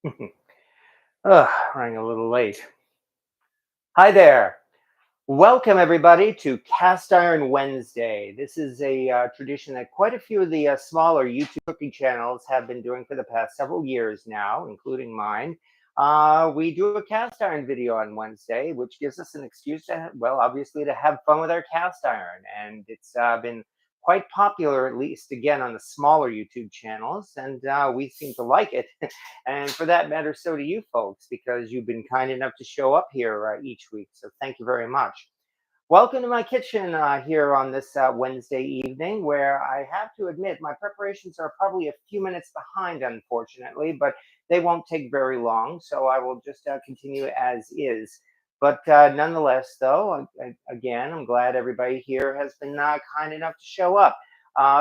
Ugh, running a little late. Hi there. Welcome, everybody, to Cast Iron Wednesday. This is a tradition that quite a few of the smaller YouTube cooking channels have been doing for the past several years now, including mine. We do a cast iron video on Wednesday, which gives us an excuse to, well, obviously, to have fun with our cast iron. And it's been quite popular, at least again, on the smaller YouTube channels. And we seem to like it. And for that matter, so do you folks, because you've been kind enough to show up here each week. So thank you very much. Welcome to my kitchen here on this Wednesday evening, where I have to admit my preparations are probably a few minutes behind, unfortunately, but they won't take very long, so I will just continue as is. But nonetheless, though, again, I'm glad everybody here has been kind enough to show up.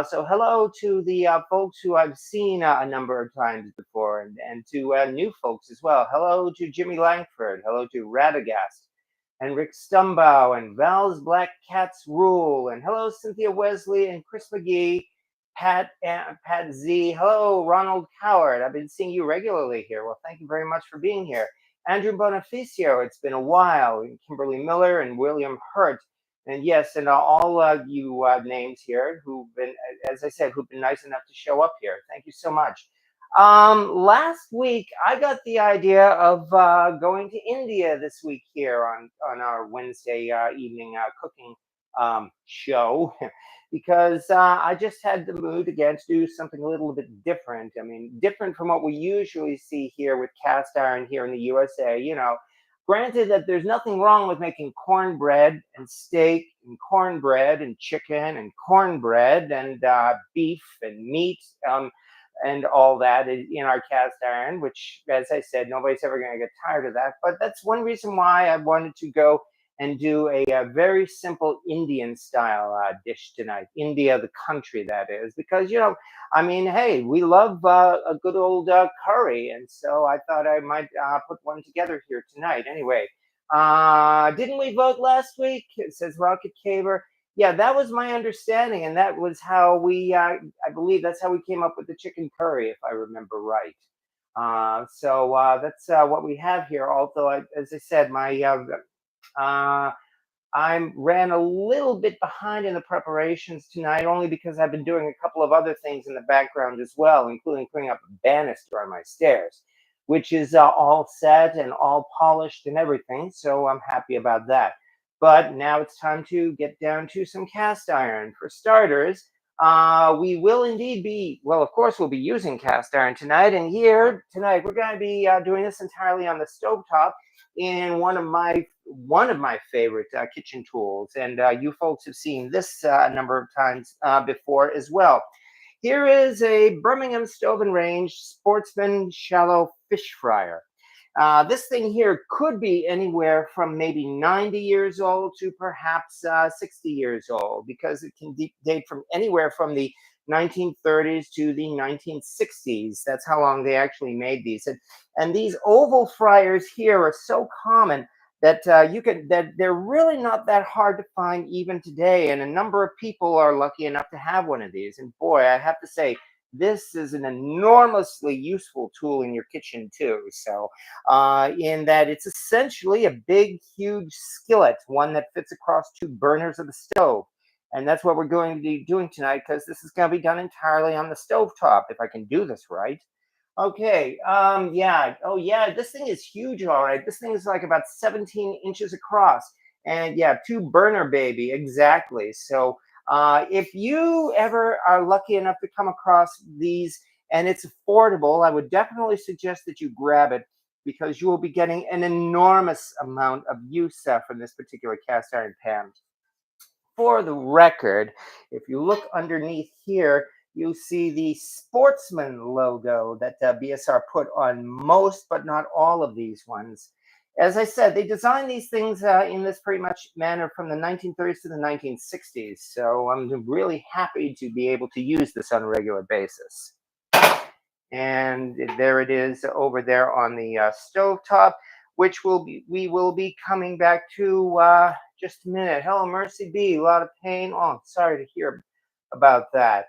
So hello to the folks who I've seen a number of times before, and to new folks as well. Hello to Jimmy Langford. Hello to Radagast and Rick Stumbow and Val's Black Cats Rule. And hello, Cynthia Wesley and Chris McGee, Pat Z. Hello, Ronald Coward. I've been seeing you regularly here. Well, thank you very much for being here. Andrew Bonificio, it's been a while. And Kimberly Miller and William Hurt. And yes, and all of you names here who've been, as I said, who've been nice enough to show up here. Thank you so much. Last week I got the idea of going to India this week here on our Wednesday evening cooking show because I just had the mood again to do something a little bit different. I mean, different from what we usually see here with cast iron here in the USA. Granted that there's nothing wrong with making cornbread and steak and cornbread and chicken and cornbread and beef and meat. And all that in our cast iron, which, as I said, nobody's ever going to get tired of that. But that's one reason why I wanted to go and do a very simple Indian style dish tonight. India, the country, that is, because, I mean, hey, we love a good old curry. And so I thought I might put one together here tonight. Anyway, didn't we vote last week? It says Rocket Caver. Yeah, that was my understanding, and that was how I believe that's how we came up with the chicken curry, if I remember right. So that's what we have here. Although, as I said, uh, I ran a little bit behind in the preparations tonight, only because I've been doing a couple of other things in the background as well, including putting up a banister on my stairs, which is all set and all polished and everything. So I'm happy about that. But now it's time to get down to some cast iron. For starters, we will indeed well, of course, we'll be using cast iron tonight. And here tonight, we're going to be doing this entirely on the stovetop in one of my favorite kitchen tools. And you folks have seen this a number of times before as well. Here is a Birmingham Stove Range Sportsman shallow fish fryer. This thing here could be anywhere from maybe 90 years old to perhaps 60 years old, because it can date from anywhere from the 1930s to the 1960s. That's how long they actually made these. And these oval fryers here are so common that that they're really not that hard to find even today. And a number of people are lucky enough to have one of these. And boy, I have to say, this is an enormously useful tool in your kitchen too. So in that it's essentially a big, huge skillet, one that fits across two burners of the stove. And that's what we're going to be doing tonight, because this is going to be done entirely on the stovetop, if I can do this right. Okay, yeah, oh yeah, this thing is huge, all right. This thing is like about 17 inches across. And yeah, two burner baby, exactly. So if you ever are lucky enough to come across these and it's affordable, I would definitely suggest that you grab it, because you will be getting an enormous amount of use from this particular cast iron pan. For the record, if you look underneath here, you see the Sportsman logo that BSR put on most, but not all of these ones. As I said, they designed these things in this pretty much manner from the 1930s to the 1960s. So I'm really happy to be able to use this on a regular basis. And there it is over there on the stovetop, which we will be coming back to just a minute. Hello, Mercy B. A lot of pain. Oh, sorry to hear about that.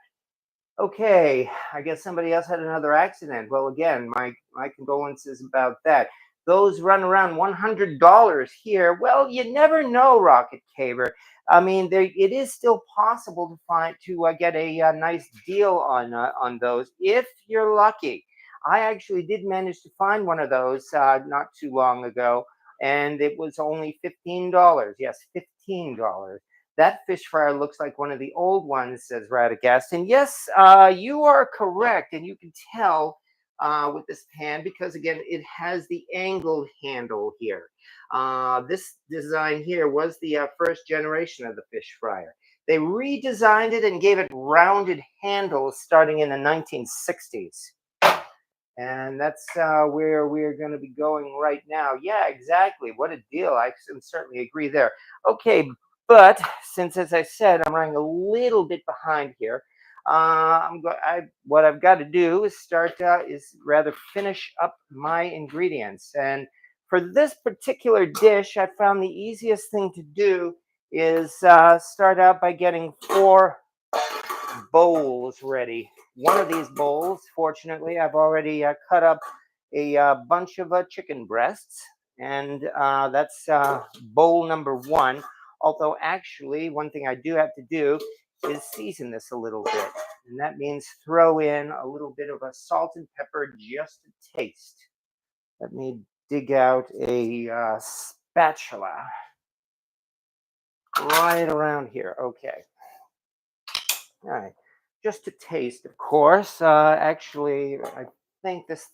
Okay, I guess somebody else had another accident. Well, again, my condolences about that. Those run around $100 here. Well, you never know, Rocket Caver. I mean, there it is still possible to get a nice deal on those if you're lucky. I actually did manage to find one of those not too long ago, and it was only $15. Yes, $15. That fish fryer looks like one of the old ones, says Radagast. And yes, you are correct. And you can tell with this pan because, again, it has the angled handle here. This design here was the first generation of the fish fryer. They redesigned it and gave it rounded handles starting in the 1960s. And that's where we're going to be going right now. Yeah, exactly. What a deal. I can certainly agree there. Okay, but since, as I said, I'm running a little bit behind here, what I've got to do is finish up my ingredients. And for this particular dish, I found the easiest thing to do is start out by getting 4 bowls ready. One of these bowls, fortunately, I've already cut up a bunch of chicken breasts, and that's bowl number 1. Although, actually, one thing I do have to do is season this a little bit, and that means throw in a little bit of a salt and pepper just to taste. Let me dig out a spatula right around here. Okay. All right, just to taste, of course. Actually, I think this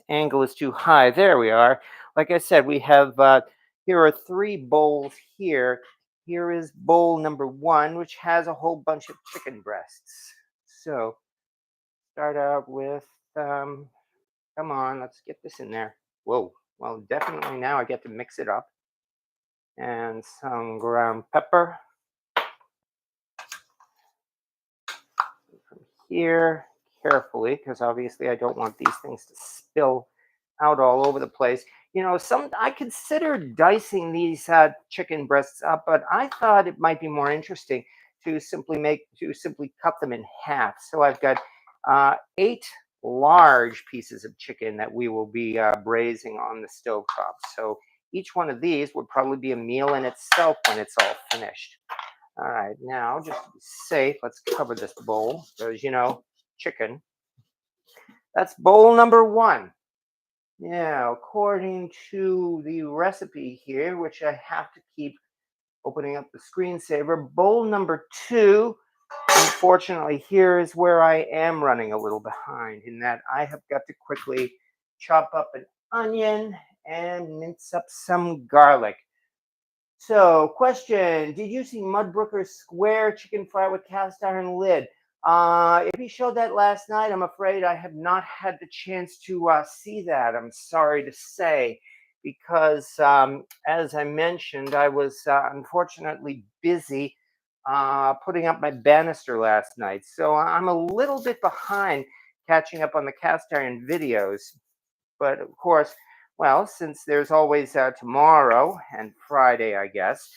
angle is too high. There we are. Like I said, we have here are 3 bowls here. Here is bowl number 1, which has a whole bunch of chicken breasts. So start out with. Come on, let's get this in there. Whoa. Well, definitely now I get to mix it up. And some ground pepper. Here carefully because obviously I don't want these things to spill out all over the place. I considered dicing these chicken breasts up, but I thought it might be more interesting to simply cut them in half. So I've got 8 large pieces of chicken that we will be braising on the stovetop. So each one of these would probably be a meal in itself when it's all finished. All right, now just to be safe, let's cover this bowl because chicken. That's bowl number 1. Yeah, according to the recipe here, which I have to keep opening up the screensaver, bowl number 2. Unfortunately, here is where I am running a little behind in that I have got to quickly chop up an onion and mince up some garlic. So, question: did you see Mudbrooker's square chicken fry with cast iron lid? If he showed that last night, I'm afraid I have not had the chance to see that. I'm sorry to say, because as I mentioned, I was unfortunately busy putting up my banister last night. So I'm a little bit behind catching up on the cast iron videos. But of course, well, since there's always tomorrow and Friday, I guess,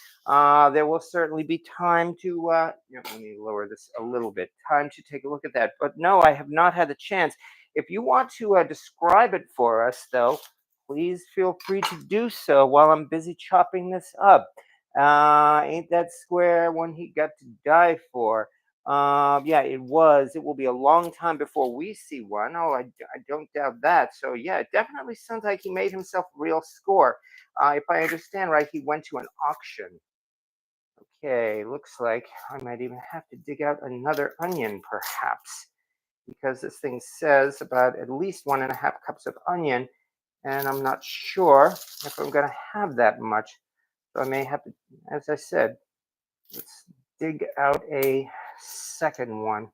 there will certainly be time to, let me lower this a little bit, time to take a look at that. But no, I have not had the chance. If you want to describe it for us, though, please feel free to do so while I'm busy chopping this up. Ain't that square one he got to die for? Yeah, it was. It will be a long time before we see one. Oh, I don't doubt that. So, yeah, it definitely sounds like he made himself a real score. If I understand right, he went to an auction. Okay, looks like I might even have to dig out another onion, perhaps, because this thing says about at least 1.5 cups of onion, and I'm not sure if I'm going to have that much. So I may have to, as I said, let's dig out a second one.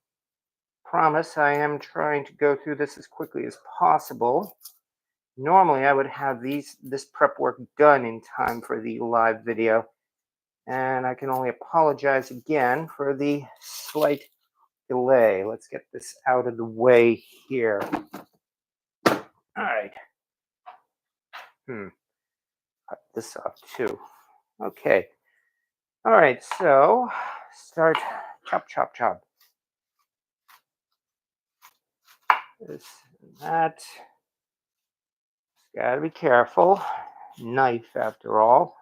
Promise I am trying to go through this as quickly as possible. Normally I would have this prep work done in time for the live video, and I can only apologize again for the slight delay. Let's get this out of the way here. All right. Cut this off too. Okay. All right, so start chop, chop, chop. this and that. Gotta be careful. Knife, after all.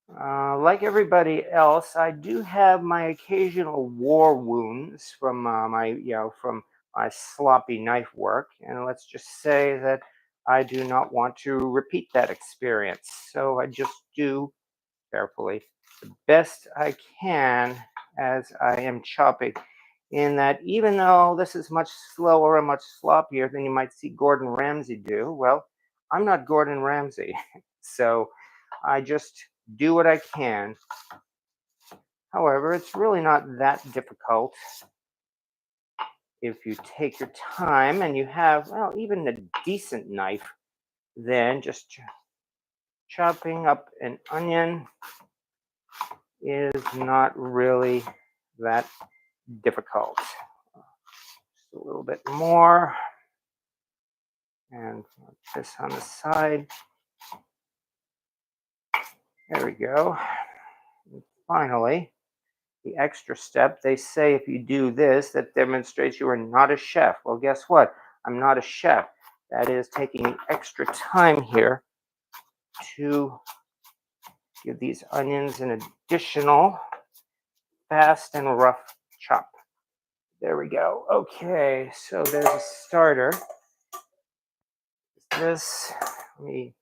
Like everybody else, I do have my occasional war wounds from from my sloppy knife work, and let's just say that I do not want to repeat that experience. So I just do carefully the best I can as I am chopping. In that, even though this is much slower and much sloppier than you might see Gordon Ramsay do, well, I'm not Gordon Ramsay, so I just do what I can. However, it's really not that difficult if you take your time and you have, well, even a decent knife. Then just chopping up an onion is not really that difficult. Just a little bit more, and this on the side. There we go. And finally, the extra step. They say if you do this, that demonstrates you are not a chef. Well, guess what? I'm not a chef. That is taking extra time here to give these onions an additional fast and rough chop. There we go. Okay, so there's a starter. This, let me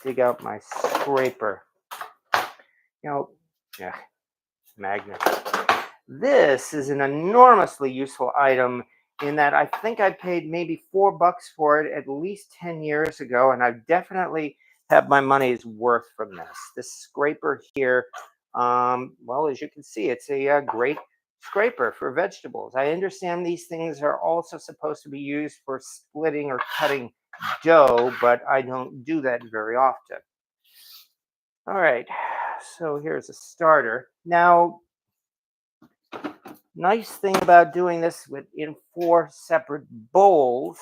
dig out my scraper. Yeah, magnet. This is an enormously useful item in that I think I paid maybe $4 for it at least 10 years ago, and I've definitely had my money's worth from this. This scraper here, well, as you can see, it's a great scraper for vegetables. I understand these things are also supposed to be used for splitting or cutting dough, but I don't do that very often. All right, so here's a starter. Now, nice thing about doing this in 4 separate bowls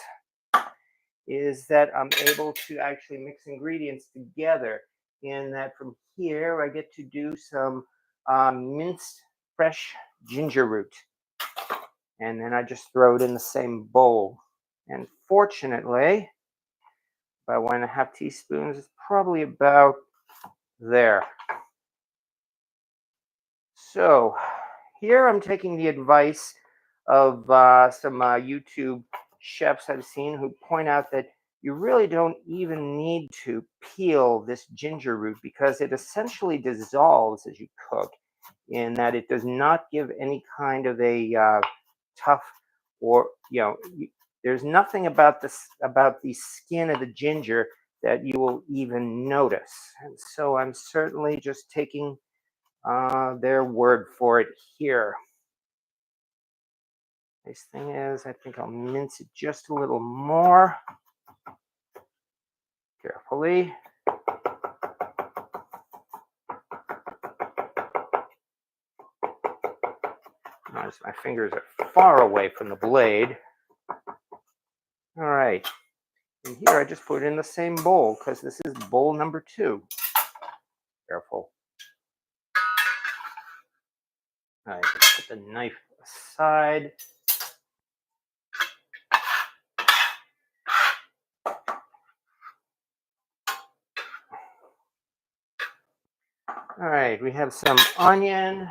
is that I'm able to actually mix ingredients together. In that, from here, I get to do some minced fresh ginger root. And then I just throw it in the same bowl. And fortunately, about 1.5 teaspoons is probably about there. So here I'm taking the advice of some YouTube chefs I've seen who point out that you really don't even need to peel this ginger root because it essentially dissolves as you cook, in that it does not give any kind of a tough or there's nothing about the skin of the ginger that you will even notice. And so I'm certainly just taking their word for it here. Nice thing is, I think I'll mince it just a little more carefully. Notice my fingers are far away from the blade. All right, and here I just put it in the same bowl because this is bowl number 2. Careful. All right, let's put the knife aside. All right, we have some onion,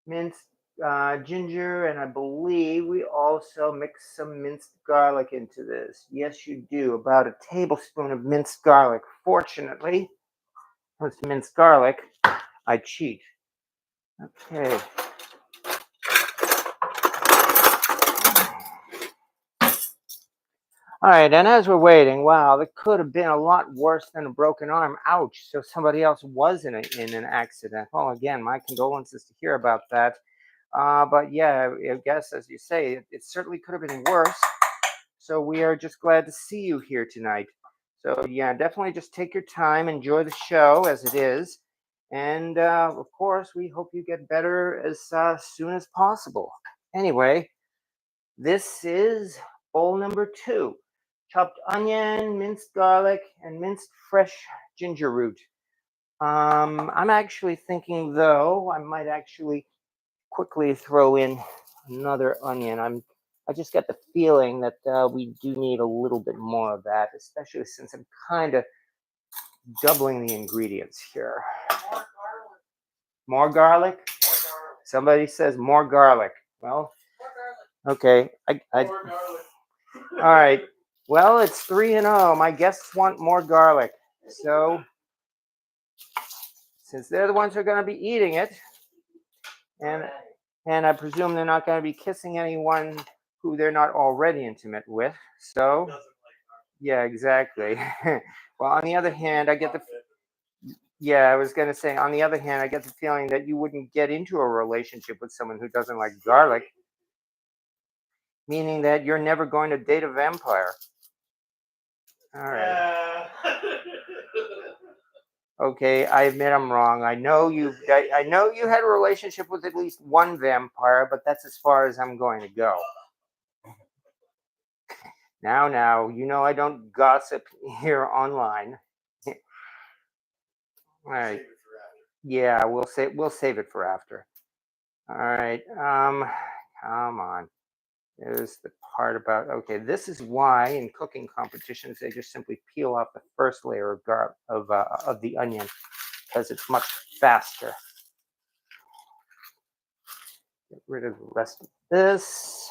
minced ginger, and I believe we also mix some minced garlic into this. Yes, you do. About a tablespoon of minced garlic. Fortunately, with minced garlic, I cheat. Okay. All right, and as we're waiting, wow, that could have been a lot worse than a broken arm. Ouch. So somebody else was in an accident. Well, again, my condolences to hear about that. But yeah, I guess, as you say, it certainly could have been worse. So we are just glad to see you here tonight. So yeah, definitely just take your time, enjoy the show as it is. And of course, we hope you get better as soon as possible. Anyway, this is bowl number 2. Chopped onion, minced garlic, and minced fresh ginger root. I'm actually thinking, though, I might actually quickly throw in another onion. I just got the feeling that we do need a little bit more of that, especially since I'm kind of doubling the ingredients here. More garlic? Somebody says more garlic. Well, okay. All right. Well, it's 3-0. My guests want more garlic. So, since they're the ones who are going to be eating it, and I presume they're not going to be kissing anyone who they're not already intimate with. So, yeah, exactly. Well, on the other hand, I get the I was going to say, on the other hand, I get the feeling that you wouldn't get into a relationship with someone who doesn't like garlic, meaning that you're never going to date a vampire. All right. Okay, I admit I'm wrong. I know you had a relationship with at least one vampire, but that's as far as I'm going to go. Now, you know I don't gossip here online. All right. Yeah, we'll save it for after. All right. Come on. There's the part about, okay, this is why in cooking competitions they just simply peel off the first layer of the onion, because it's much faster. Get rid of the rest of this.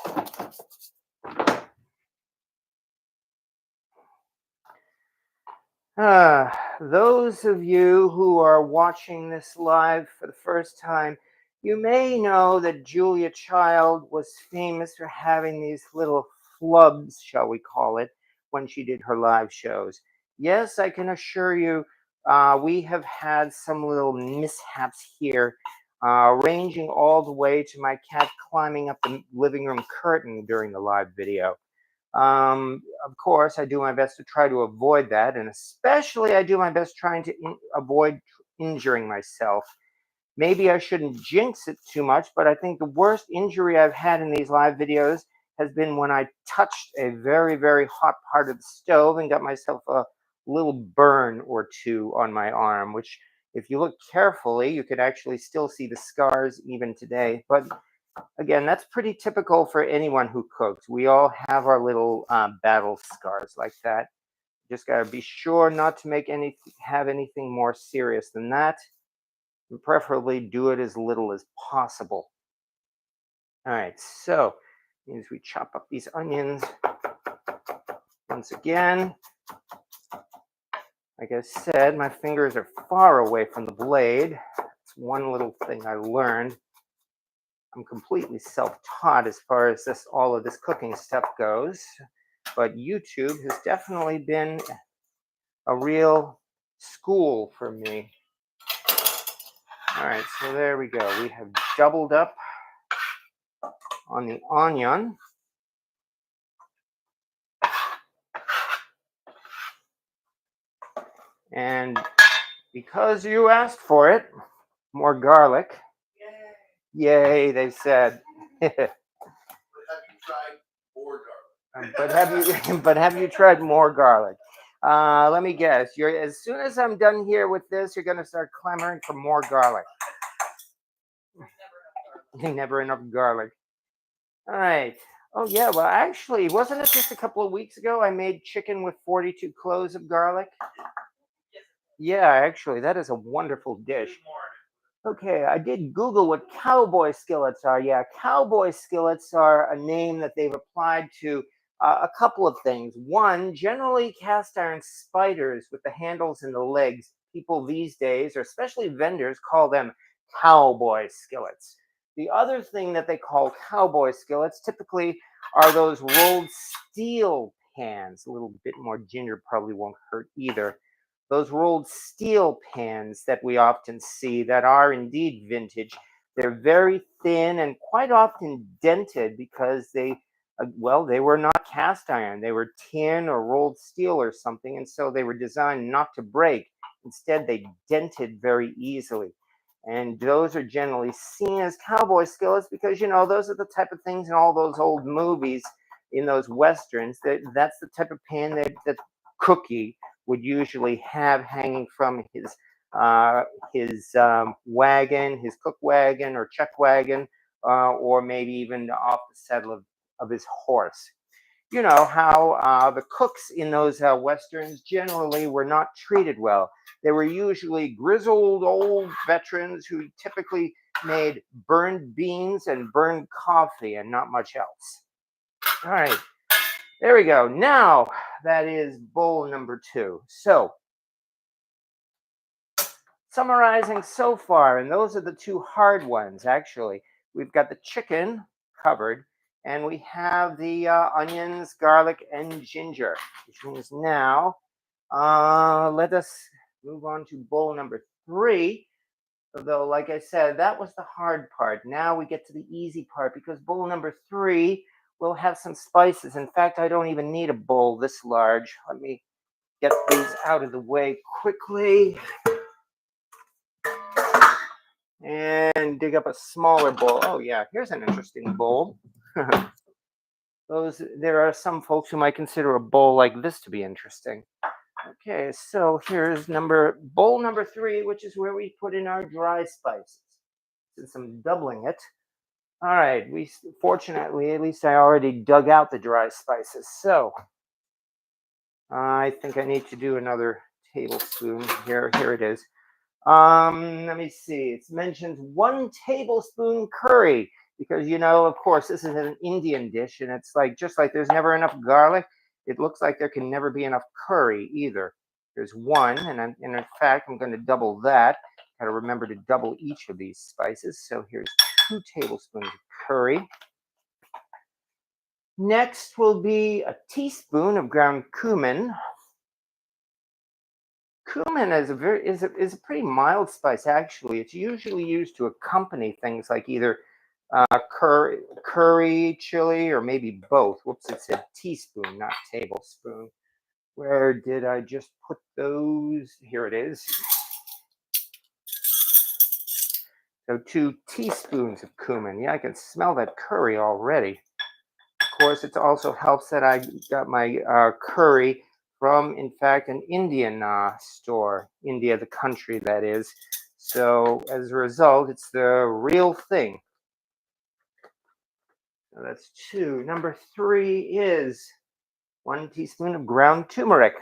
Those of you who are watching this live for the first time, you may know that Julia Child was famous for having these little flubs, shall we call it, when she did her live shows. Yes, I can assure you, we have had some little mishaps here, ranging all the way to my cat climbing up the living room curtain during the live video. Of course, I do my best to try to avoid that, and especially I do my best trying to avoid injuring myself. Maybe I shouldn't jinx it too much, but I think the worst injury I've had in these live videos has been when I touched a very, very hot part of the stove and got myself a little burn or two on my arm, which, if you look carefully, you could actually still see the scars even today. But again, that's pretty typical for anyone who cooks. We all have our little battle scars like that. Just got to be sure not to have anything more serious than that, and preferably do it as little as possible. All right, so means we chop up these onions once again. Like I said, my fingers are far away from the blade. It's one little thing I learned. I'm completely self-taught as far as all of this cooking stuff goes, but YouTube has definitely been a real school for me. All right, so there we go. We have doubled up on the onion. And because you asked for it, more garlic. Yay, they said. But have you tried more garlic? Let me guess. As soon as I'm done here with this, you're going to start clamoring for more garlic. Never enough garlic. All right. Oh yeah. Well, actually, wasn't it just a couple of weeks ago I made chicken with 42 cloves of garlic? Yeah, actually, that is a wonderful dish. Okay, I did Google what cowboy skillets are. Yeah, cowboy skillets are a name that they've applied to a couple of things. One, generally cast iron spiders with the handles and the legs. People these days, or especially vendors, call them cowboy skillets. The other thing that they call cowboy skillets typically are those rolled steel pans. A little bit more ginger probably won't hurt either. Those rolled steel pans that we often see that are indeed vintage. They're very thin and quite often dented because they were not cast iron. They were tin or rolled steel or something, and so they were designed not to break. Instead, they dented very easily. And those are generally seen as cowboy skillets because, those are the type of things in all those old movies, in those westerns, that's the type of pan that Cookie would usually have hanging from his wagon, his cook wagon or chuck wagon, or maybe even off the saddle of his horse. You know how the cooks in those westerns generally were not treated well. They were usually grizzled old veterans who typically made burned beans and burned coffee and not much else. All right, there we go. Now that is bowl number 2. So summarizing so far, and those are the 2 hard ones actually. We've got the chicken covered, and we have the onions, garlic, and ginger, which means now let us move on to bowl number 3. Although, like I said, that was the hard part. Now we get to the easy part because bowl number 3 will have some spices. In fact, I don't even need a bowl this large. Let me get these out of the way quickly and dig up a smaller bowl. Oh yeah, here's an interesting bowl. There are some folks who might consider a bowl like this to be interesting. Okay, so here's bowl number 3, which is where we put in our dry spices. Since I'm doubling it. All right, fortunately, at least I already dug out the dry spices. So I think I need to do another tablespoon here. Here it is. Let me see. It's mentioned 1 tablespoon curry because, of course, this is an Indian dish, and it's like just like there's never enough garlic. It looks like there can never be enough curry either. There's 1, and in fact, I'm going to double that. Got to remember to double each of these spices. So here's 2 tablespoons of curry. Next will be a teaspoon of ground cumin. Cumin is a pretty mild spice, actually. It's usually used to accompany things like either curry, chili, or maybe both. Whoops, it said teaspoon, not tablespoon. Where did I just put those? Here it is. So 2 teaspoons of cumin. Yeah, I can smell that curry already. Of course, it also helps that I got my curry from, in fact, an Indian store, India, the country, that is. So as a result, it's the real thing. So that's 2. Number 3 is 1 teaspoon of ground turmeric.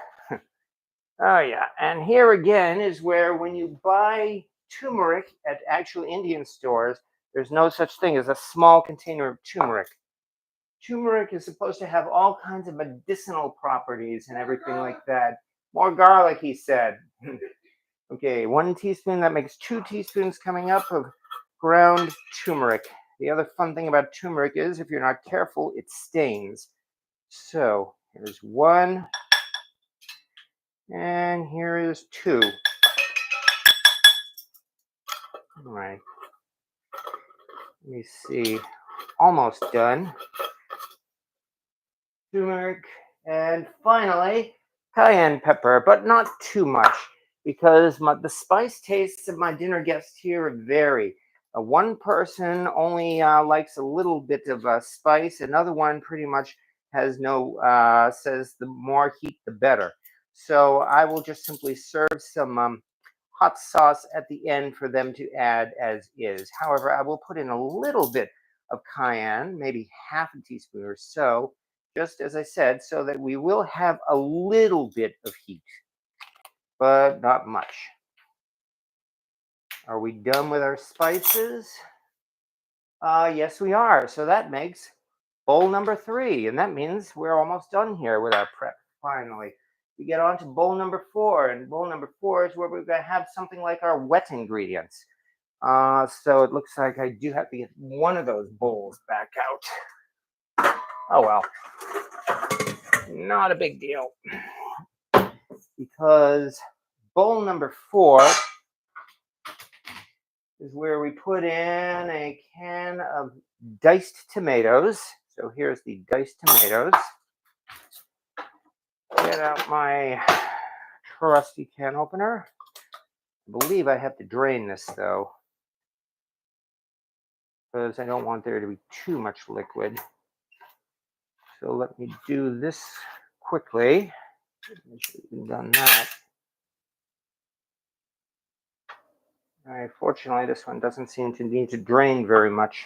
Oh, yeah. And here again is where when you buy turmeric at actual Indian stores, there's no such thing as a small container of turmeric. Turmeric is supposed to have all kinds of medicinal properties and everything like that. More garlic, he said. Okay, 1 teaspoon. That makes 2 teaspoons coming up of ground turmeric. The other fun thing about turmeric is if you're not careful, it stains. So here's 1. And here is 2. All right. Let me see. Almost done. Turmeric. And finally, cayenne pepper, but not too much because the spice tastes of my dinner guests here vary. One person only likes a little bit of spice. Another one pretty much has says the more heat, the better. So I will just simply serve some hot sauce at the end for them to add as is. However, I will put in a little bit of cayenne, maybe half a teaspoon or so, just as I said, so that we will have a little bit of heat, but not much. Are we done with our spices? Yes, we are. So that makes bowl number 3, and that means we're almost done here with our prep, finally. We get on to bowl number 4, and bowl number 4 is where we're going to have something like our wet ingredients. So it looks like I do have to get one of those bowls back out. Oh well, not a big deal. Because bowl number 4 is where we put in a can of diced tomatoes. So here's the diced tomatoes. Get out my trusty can opener. I believe I have to drain this though, because I don't want there to be too much liquid. So let me do this quickly. I should have done that. All right, fortunately, this one doesn't seem to need to drain very much.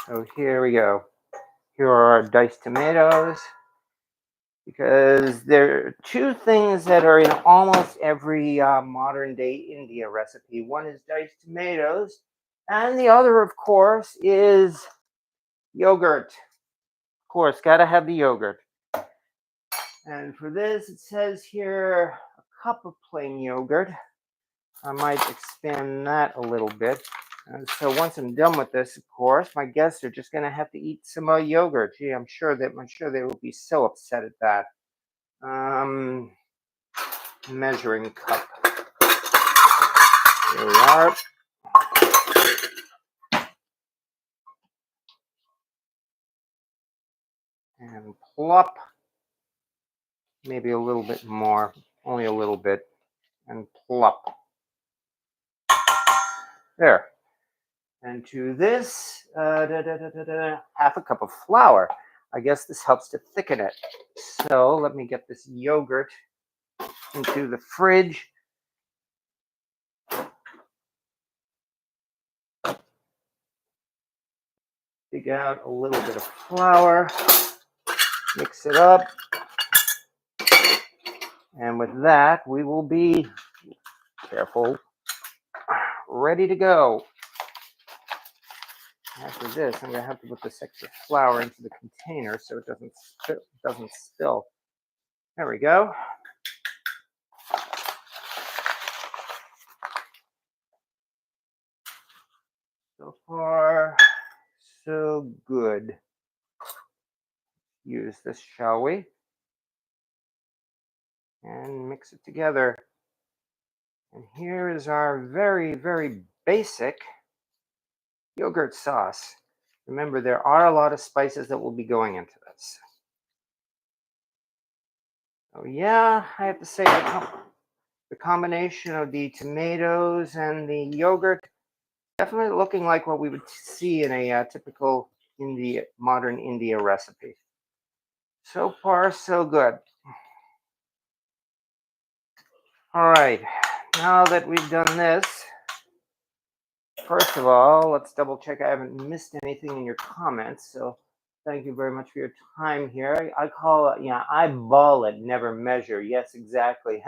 So here we go. Here are our diced tomatoes, because there are two things that are in almost every modern day India recipe. One is diced tomatoes, and the other, of course, is yogurt. Of course, gotta have the yogurt. And for this, it says here a cup of plain yogurt. I might expand that a little bit. And so once I'm done with this, of course, my guests are just gonna have to eat some yogurt. Gee, I'm sure they will be so upset at that. Measuring cup. Here we are. And plop. Maybe a little bit more, only a little bit. And plop. There. And to this, half a cup of flour. I guess this helps to thicken it. So let me get this yogurt into the fridge. Dig out a little bit of flour. Mix it up. And with that, we will be, careful, ready to go. After this, I'm going to have to put this extra flour into the container so it doesn't spill. There we go. So far, so good. Use this, shall we? And mix it together. And here is our very, very basic yogurt sauce. Remember, there are a lot of spices that will be going into this. Oh yeah, I have to say the combination of the tomatoes and the yogurt, definitely looking like what we would see in a typical modern India recipe. So far, so good. All right, now that we've done this, first of all, let's double check I haven't missed anything in your comments. So thank you very much for your time here. I call it, eyeball it, never measure. Yes, exactly.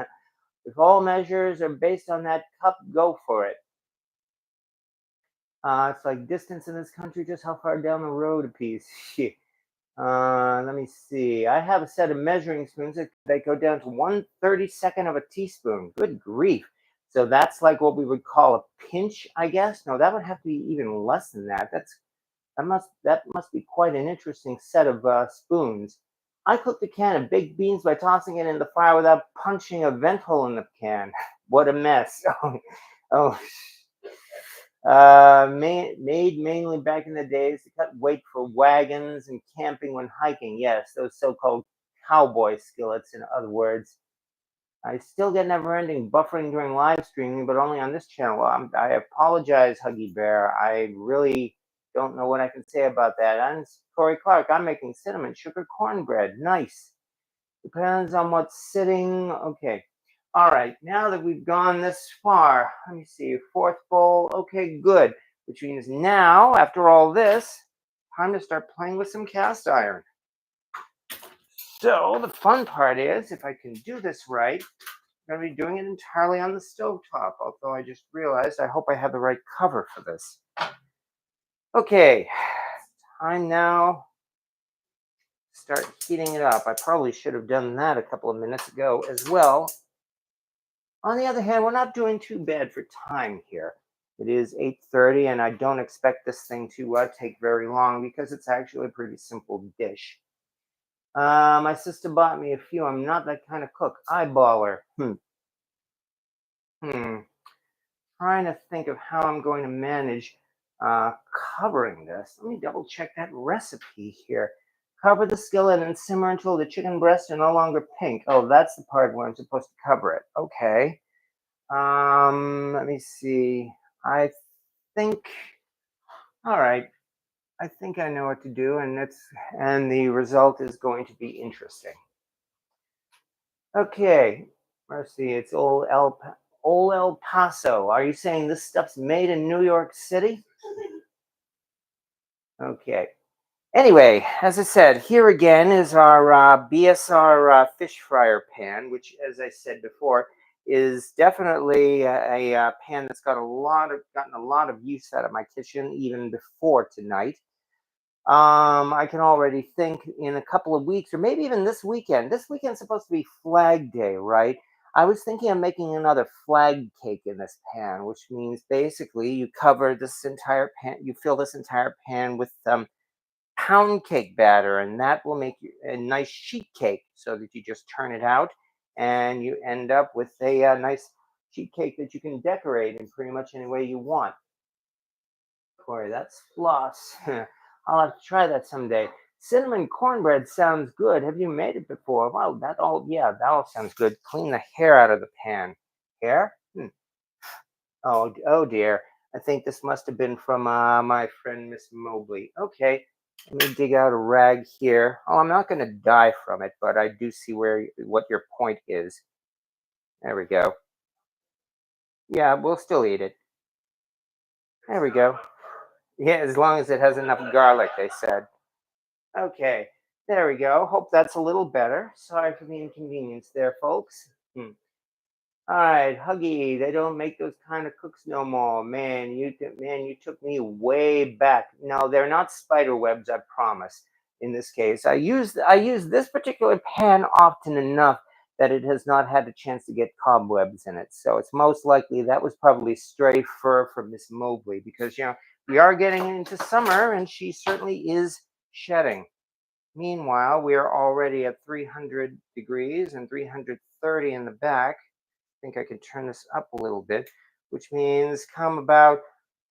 If all measures are based on that cup, go for it. It's like distance in this country, just how far down the road a piece. Let me see. I have a set of measuring spoons that go down to 1/32 of a teaspoon. Good grief. So that's like what we would call a pinch, I guess. No, that would have to be even less than that. That must be quite an interesting set of spoons. I cooked a can of baked beans by tossing it in the fire without punching a vent hole in the can. What a mess. Oh, made mainly back in the days to cut weight for wagons and camping when hiking. Yes, those so-called cowboy skillets, in other words. I still get never-ending buffering during live streaming, but only on this channel. I apologize, Huggy Bear. I really don't know what I can say about that. I'm Corey Clark. I'm making cinnamon sugar cornbread. Nice. Depends on what's sitting. Okay. All right. Now that we've gone this far, let me see. Fourth bowl. Okay, good. Which means now, after all this, time to start playing with some cast iron. So the fun part is, if I can do this right, I'm going to be doing it entirely on the stovetop, although I just realized I hope I have the right cover for this. Okay, time now to start heating it up. I probably should have done that a couple of minutes ago as well. On the other hand, we're not doing too bad for time here. It is 8:30, and I don't expect this thing to take very long because it's actually a pretty simple dish. My sister bought me a few. I'm not that kind of cook. Eyeballer. Trying to think of how I'm going to manage covering this. Let me double check that recipe here. Cover the skillet and simmer until the chicken breasts are no longer pink. Oh, that's the part where I'm supposed to cover it. Okay. Let me see. I think, all right. I think I know what to do, and the result is going to be interesting. Okay. Let's see. It's old El Paso. Are you saying this stuff's made in New York City? Okay. Anyway, as I said, here again is our BSR fish fryer pan, which, as I said before, is definitely a pan that's gotten a lot of use out of my kitchen even before tonight. I can already think in a couple of weeks, or maybe even this weekend. This weekend's supposed to be Flag Day, right? I was thinking of making another flag cake in this pan, which means basically you cover this entire pan, you fill this entire pan with pound cake batter, and that will make you a nice sheet cake so that you just turn it out and you end up with a nice sheet cake that you can decorate in pretty much any way you want. Corey, that's floss. I'll have to try that someday. Cinnamon cornbread sounds good. Have you made it before? Well, yeah, that all sounds good. Clean the hair out of the pan. Hair? Oh dear. I think this must have been from my friend Miss Mobley. Okay, let me dig out a rag here. Oh, I'm not going to die from it, but I do see what your point is. There we go. Yeah, we'll still eat it. There we go. Yeah, as long as it has enough garlic, they said. Okay, there we go. Hope that's a little better. Sorry for the inconvenience there, folks. All right, Huggy, they don't make those kind of cooks no more. Man, you took me way back. No, they're not spider webs, I promise. In this case, I use this particular pan often enough that it has not had a chance to get cobwebs in it. So it's most likely that was probably stray fur from Miss Mobley because we are getting into summer and she certainly is shedding. Meanwhile, we are already at 300 degrees and 330 in the back. Think I could turn this up a little bit, which means come about,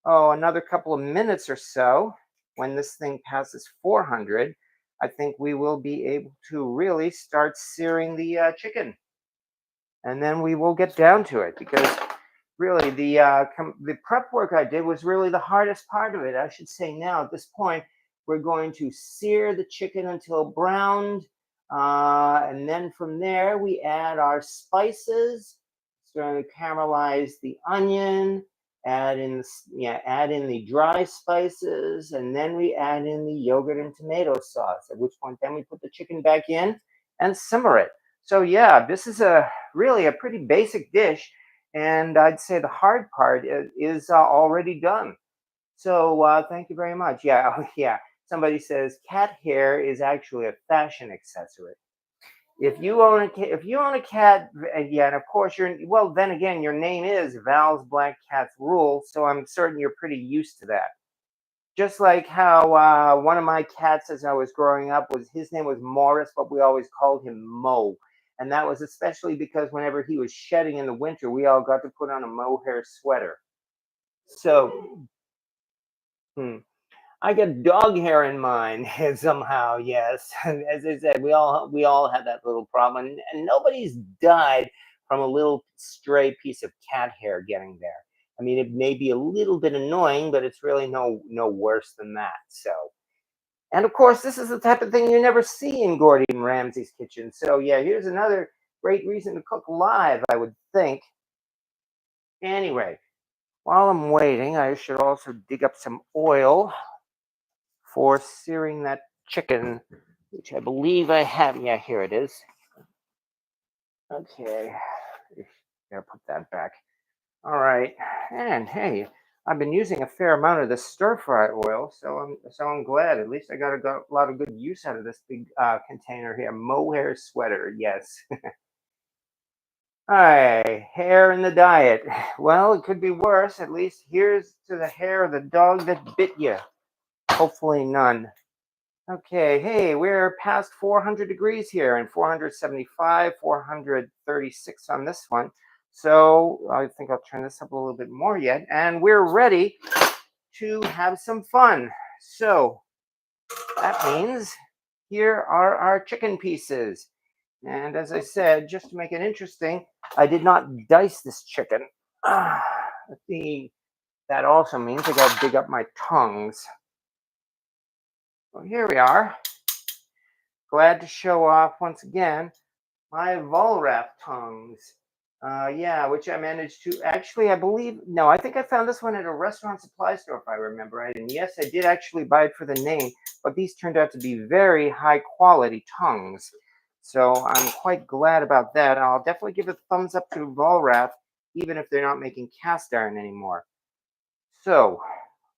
another couple of minutes or so, when this thing passes 400, I think we will be able to really start searing the chicken. And then we will get down to it because really the prep work I did was really the hardest part of it. I should say now at this point, we're going to sear the chicken until browned. And then from there, we add our spices. Starting to caramelize the onion, add in the dry spices, and then we add in the yogurt and tomato sauce. At which point, then we put the chicken back in and simmer it. So yeah, this is really a pretty basic dish, and I'd say the hard part is already done. So thank you very much. Yeah, yeah. Somebody says cat hair is actually a fashion accessory. If you own a cat, yeah, and of course well. Then again, your name is Val's Black Cats Rule, so I'm certain you're pretty used to that. Just like how one of my cats, as I was growing up, his name was Morris, but we always called him Mo, and that was especially because whenever he was shedding in the winter, we all got to put on a mohair sweater. So, hmm, I get dog hair in mine somehow. Yes, as I said, we all had that little problem, and nobody's died from a little stray piece of cat hair getting there. I mean, it may be a little bit annoying, but it's really no worse than that. So, and of course, this is the type of thing you never see in Gordon Ramsay's kitchen. So, yeah, here's another great reason to cook live, I would think. Anyway, while I'm waiting, I should also dig up some oil for searing that chicken, which I believe I have. Yeah, here it is. Okay, gotta put that back. All right, and hey, I've been using a fair amount of this stir fry oil, so I'm glad. At least I got a lot of good use out of this big container here. Mohair sweater, yes. All right, hair in the diet. Well, it could be worse. At least here's to the hair of the dog that bit you. Hopefully none. Okay, hey, we're past 400 degrees here and 475, 436 on this one. So I think I'll turn this up a little bit more yet. And we're ready to have some fun. So that means here are our chicken pieces. And as I said, just to make it interesting, I did not dice this chicken. That also means I got to dig up my tongs. Well, here we are. Glad to show off once again my Volrap tongs. Yeah, which I managed to actually, I believe, no, I think I found this one at a restaurant supply store, if I remember right. And yes, I did actually buy it for the name, but these turned out to be very high quality tongues. So I'm quite glad about that. I'll definitely give a thumbs up to Volrath, even if they're not making cast iron anymore. So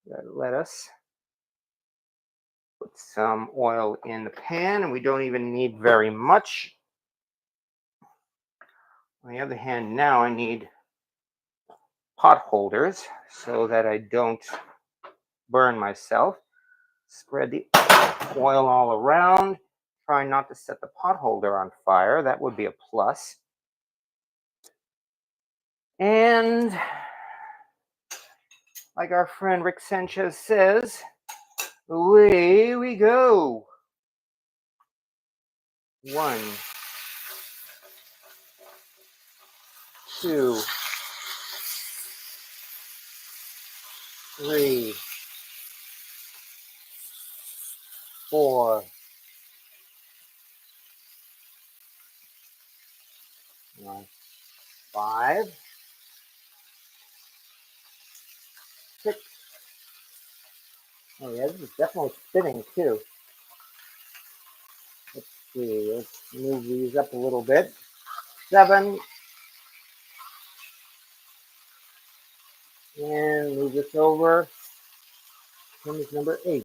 let us put some oil in the pan, and we don't even need very much. On the other hand, now I need pot holders so that I don't burn myself. Spread the oil all around. Try not to set the pot holder on fire. That would be a plus. And like our friend Rick Sanchez says, away we go. 1, 2, 3, 4, 5, 6. Oh yeah, this is definitely spinning too. Let's see, let's move these up a little bit. 7, and move this over. Is number 8.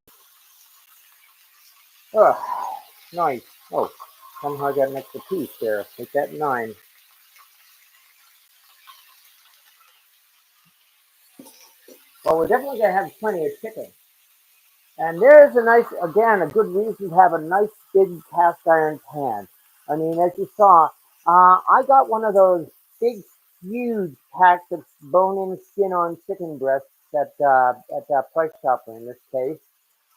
Oh, nice. Oh, somehow I got an extra piece there. Make that 9. Well, we're definitely going to have plenty of chicken. And there's a nice, again, a good reason to have a nice big cast iron pan. I mean, as you saw, I got one of those big, huge packs of bone-in, skin-on chicken breasts at Price Chopper in this case.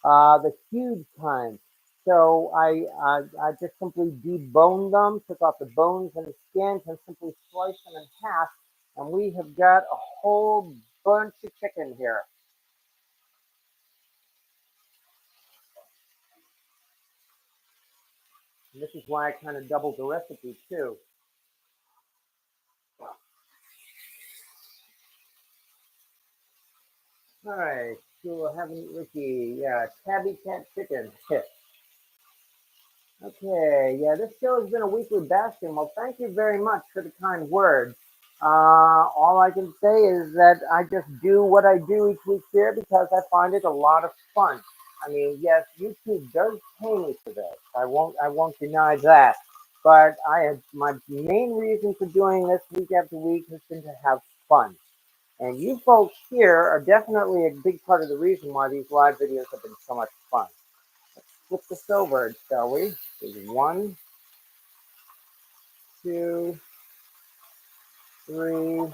The huge kind. So I just simply deboned them, took off the bones and the skins, and simply sliced them in half, and we have got a whole bunch of chicken here. And this is why I kind of doubled the recipe too. All right, so we'll have Ricky, yeah, tabby cat chicken. Okay, yeah, this show has been a weekly bastion. Well, thank you very much for the kind words. All I can say is that I just do what I do each week here because I find it a lot of fun. I mean, yes, YouTube does pay me for this. I won't deny that. But my main reason for doing this week after week has been to have fun. And you folks here are definitely a big part of the reason why these live videos have been so much fun. Flip this over, shall we? There's 1, 2, 3,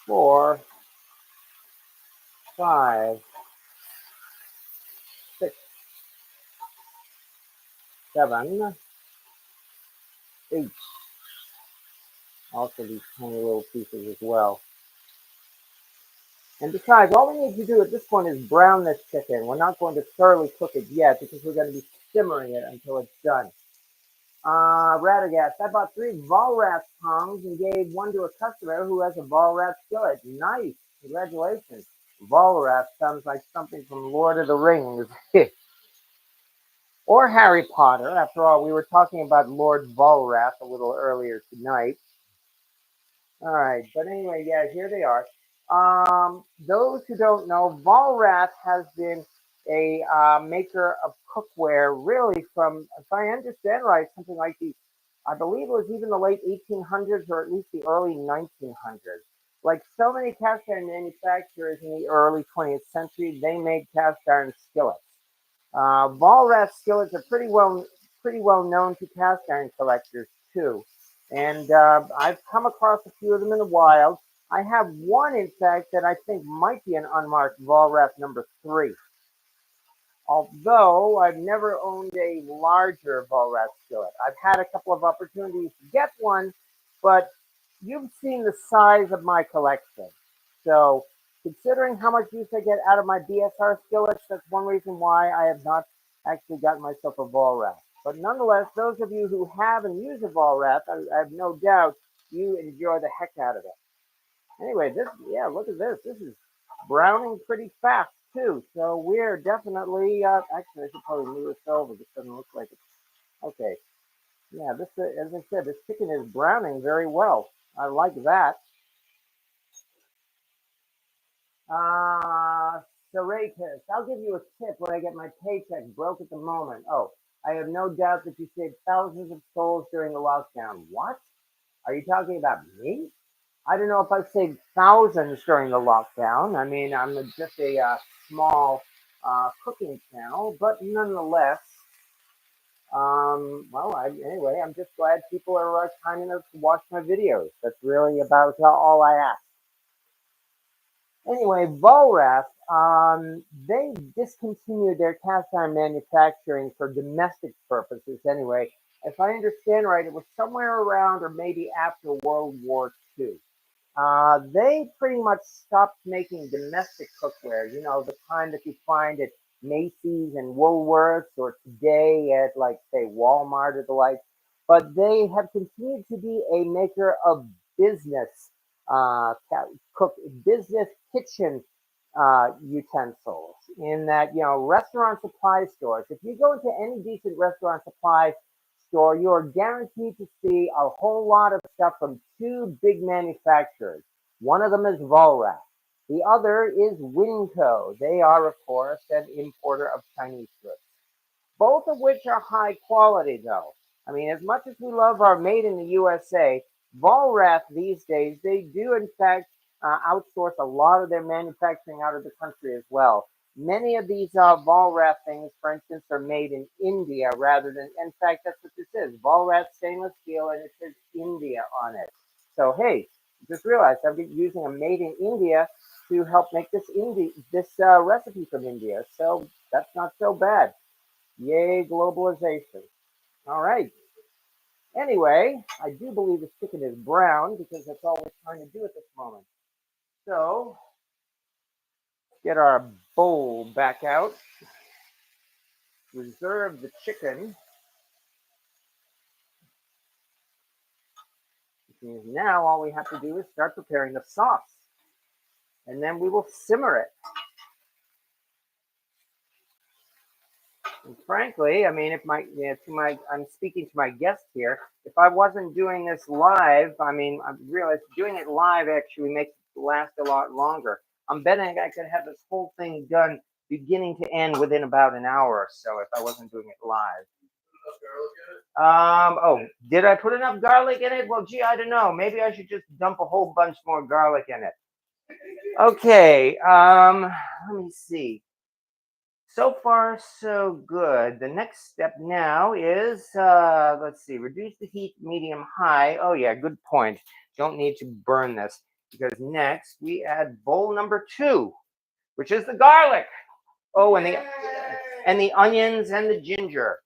4, 5, 6, 7, 8. Also these tiny little pieces as well. And besides, all we need to do at this point is brown this chicken. We're not going to thoroughly cook it yet because we're going to be simmering it until it's done. Radagast, I bought 3 Volrath tongs and gave 1 to a customer who has a Volrath skillet. Nice. Congratulations. Volrath sounds like something from Lord of the Rings. Or Harry Potter. After all, we were talking about Lord Volrath a little earlier tonight. All right, but anyway, yeah, here they are. Those who don't know, Volrath has been a maker of cookware, really from, if I understand right, something like I believe it was even the late 1800s or at least the early 1900s. Like so many cast iron manufacturers in the early 20th century, they made cast iron skillets. Volrath skillets are pretty well known to cast iron collectors too, and I've come across a few of them in the wild. I have one, in fact, that I think might be an unmarked Volrath number 3. Although I've never owned a larger Volrath skillet. I've had a couple of opportunities to get one, but you've seen the size of my collection. So considering how much use I get out of my BSR skillets, that's one reason why I have not actually gotten myself a Volrath. But nonetheless, those of you who have and use a vol wrap, I have no doubt you enjoy the heck out of it. Anyway, yeah, look at this. This is browning pretty fast too. So we're definitely, actually, I should probably move this over. This doesn't look like it. Okay. Yeah, this, as I said, this chicken is browning very well. I like that. Serratus, I'll give you a tip when I get my paycheck broke at the moment. Oh, I have no doubt that you saved thousands of souls during the lockdown. What? Are you talking about me? I don't know if I've saved thousands during the lockdown. I mean, I'm just a small cooking channel, but nonetheless, anyway, I'm just glad people are kind enough to watch my videos. That's really about all I ask. Anyway, Volrath, they discontinued their cast iron manufacturing for domestic purposes anyway. If I understand right, it was somewhere around or maybe after World War II. They pretty much stopped making domestic cookware, you know, the kind that you find at Macy's and Woolworths or today at, like, say, Walmart or the like. But they have continued to be a maker of business, cook business kitchen utensils. In that, you know, restaurant supply stores. If you go into any decent restaurant supply store, you are guaranteed to see a whole lot of stuff from two big manufacturers. One of them is Volrath. The other is Winco. They are, of course, an importer of Chinese goods. Both of which are high quality, though. I mean, as much as we love our made in the USA, Volrath these days, they do, in fact, outsource a lot of their manufacturing out of the country as well. Many of these Volrath things, for instance, are made in India rather than, in fact, that's what this is. Volrath stainless steel, and it says India on it. So, hey, just realized I'm using a made in India to help make this recipe from India. So that's not so bad. Yay, globalization. All right. Anyway, I do believe this chicken is brown because that's all we're trying to do at this moment. So, get our bowl back out. Reserve the chicken. Which means now all we have to do is start preparing the sauce. And then we will simmer it. And frankly, I mean, if I'm speaking to my guest here. If I wasn't doing this live, I mean, I realized doing it live actually makes it last a lot longer. I'm betting I could have this whole thing done beginning to end within about an hour or so if I wasn't doing it live. Did I put enough garlic in it? Well, gee, I don't know. Maybe I should just dump a whole bunch more garlic in it. Okay, let me see. So far, so good. The next step now is, let's see, reduce the heat medium high. Oh yeah, good point. Don't need to burn this because next we add bowl number 2, which is the garlic. Oh, and the onions and the ginger.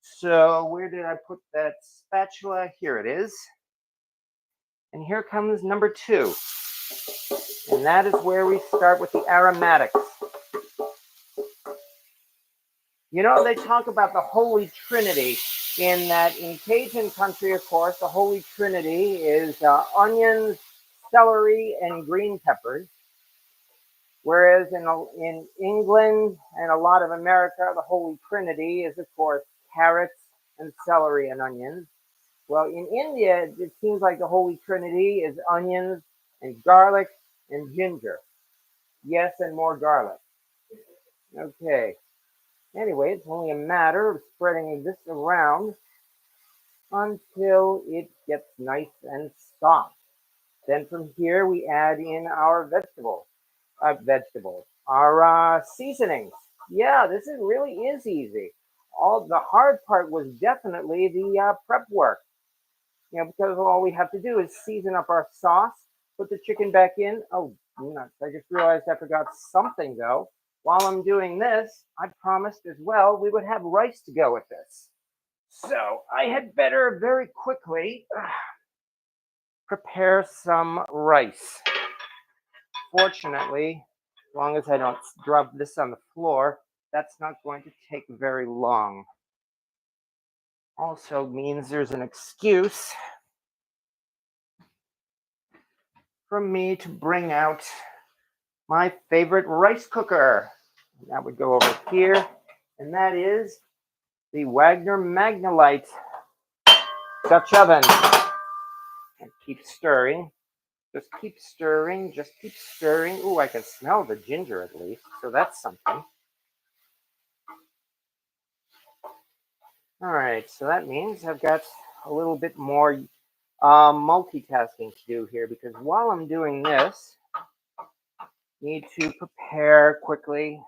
So where did I put that spatula? Here it is. And here comes number 2. And that is where we start with the aromatics. You know, they talk about the Holy Trinity in that in Cajun country, of course, the Holy Trinity is onions, celery, and green peppers. Whereas in England and a lot of America, the Holy Trinity is, of course, carrots and celery and onions. Well, in India, it seems like the Holy Trinity is onions and garlic and ginger. Yes, and more garlic. Okay. Anyway, it's only a matter of spreading this around until it gets nice and soft. Then from here, we add in our our seasonings. Yeah, this really is easy. All the hard part was definitely the prep work. You know, because all we have to do is season up our sauce, put the chicken back in. Oh, nuts. I just realized I forgot something though. While I'm doing this, I promised as well we would have rice to go with this. So I had better very quickly prepare some rice. Fortunately, as long as I don't drop this on the floor, that's not going to take very long. also means there's an excuse for me to bring out my favorite rice cooker. That would go over here, and that is the Wagner Magnalite Dutch oven. And keep stirring. Just keep stirring. Just keep stirring. Ooh, I can smell the ginger at least, so that's something. All right, so that means I've got a little bit more multitasking to do here, because while I'm doing this, I need to prepare quickly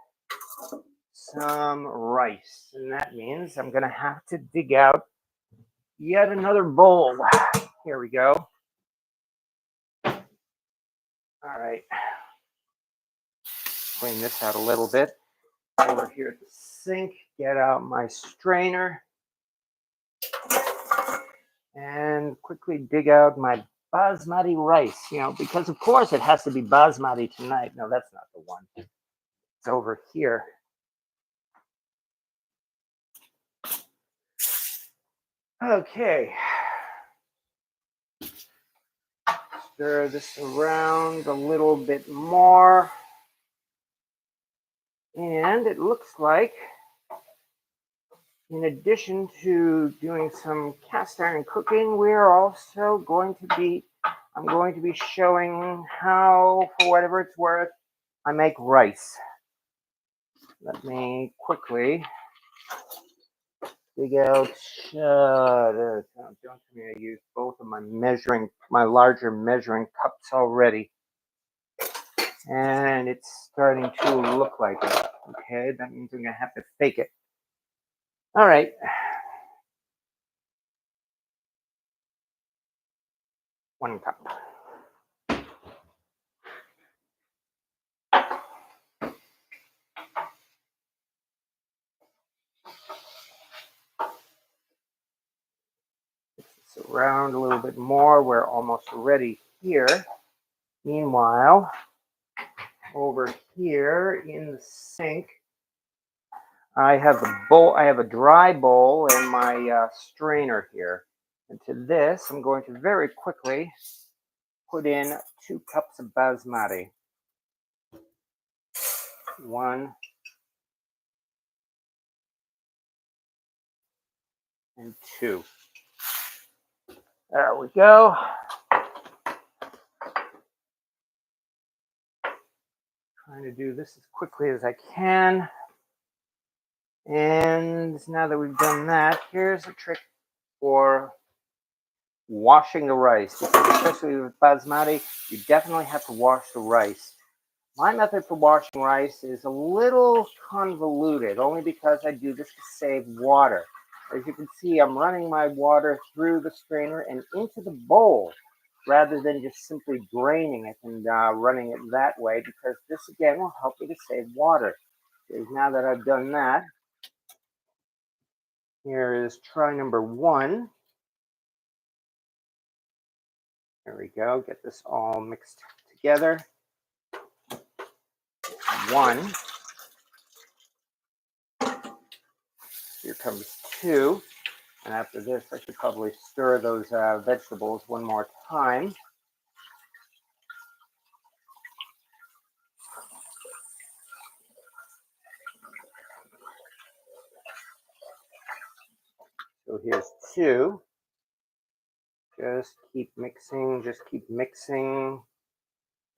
some rice. And that means I'm going to have to dig out yet another bowl. Here we go. All right. Clean this out a little bit. Over here at the sink, get out my strainer and quickly dig out my basmati rice, because of course it has to be basmati tonight. No, that's not the one. It's over here. Okay. Stir this around a little bit more. And it looks like, in addition to doing some cast iron cooking, we're also going to be, I'm going to be showing how, for whatever it's worth, I make rice. Let me quickly dig out, don't tell me I used both of my larger measuring cups already. And it's starting to look like it. Okay, that means I'm gonna have to fake it. All right. One cup. Mix this around a little bit more. We're almost ready here. Meanwhile, over here in the sink, I have a bowl. I have a dry bowl and my strainer here. And to this, I'm going to very quickly put in 2 cups of basmati. 1 and 2. There we go. Trying to do this as quickly as I can. And now that we've done that, here's a trick for washing the rice. Because especially with basmati, you definitely have to wash the rice. My method for washing rice is a little convoluted, only because I do this to save water. As you can see, I'm running my water through the strainer and into the bowl, rather than just simply draining it and running it that way, because this again will help me to save water. Because now that I've done that, here is try number 1. There we go. Get this all mixed together. 1. Here comes 2. And after this, I should probably stir those vegetables one more time. So here's 2. Just keep mixing, just keep mixing.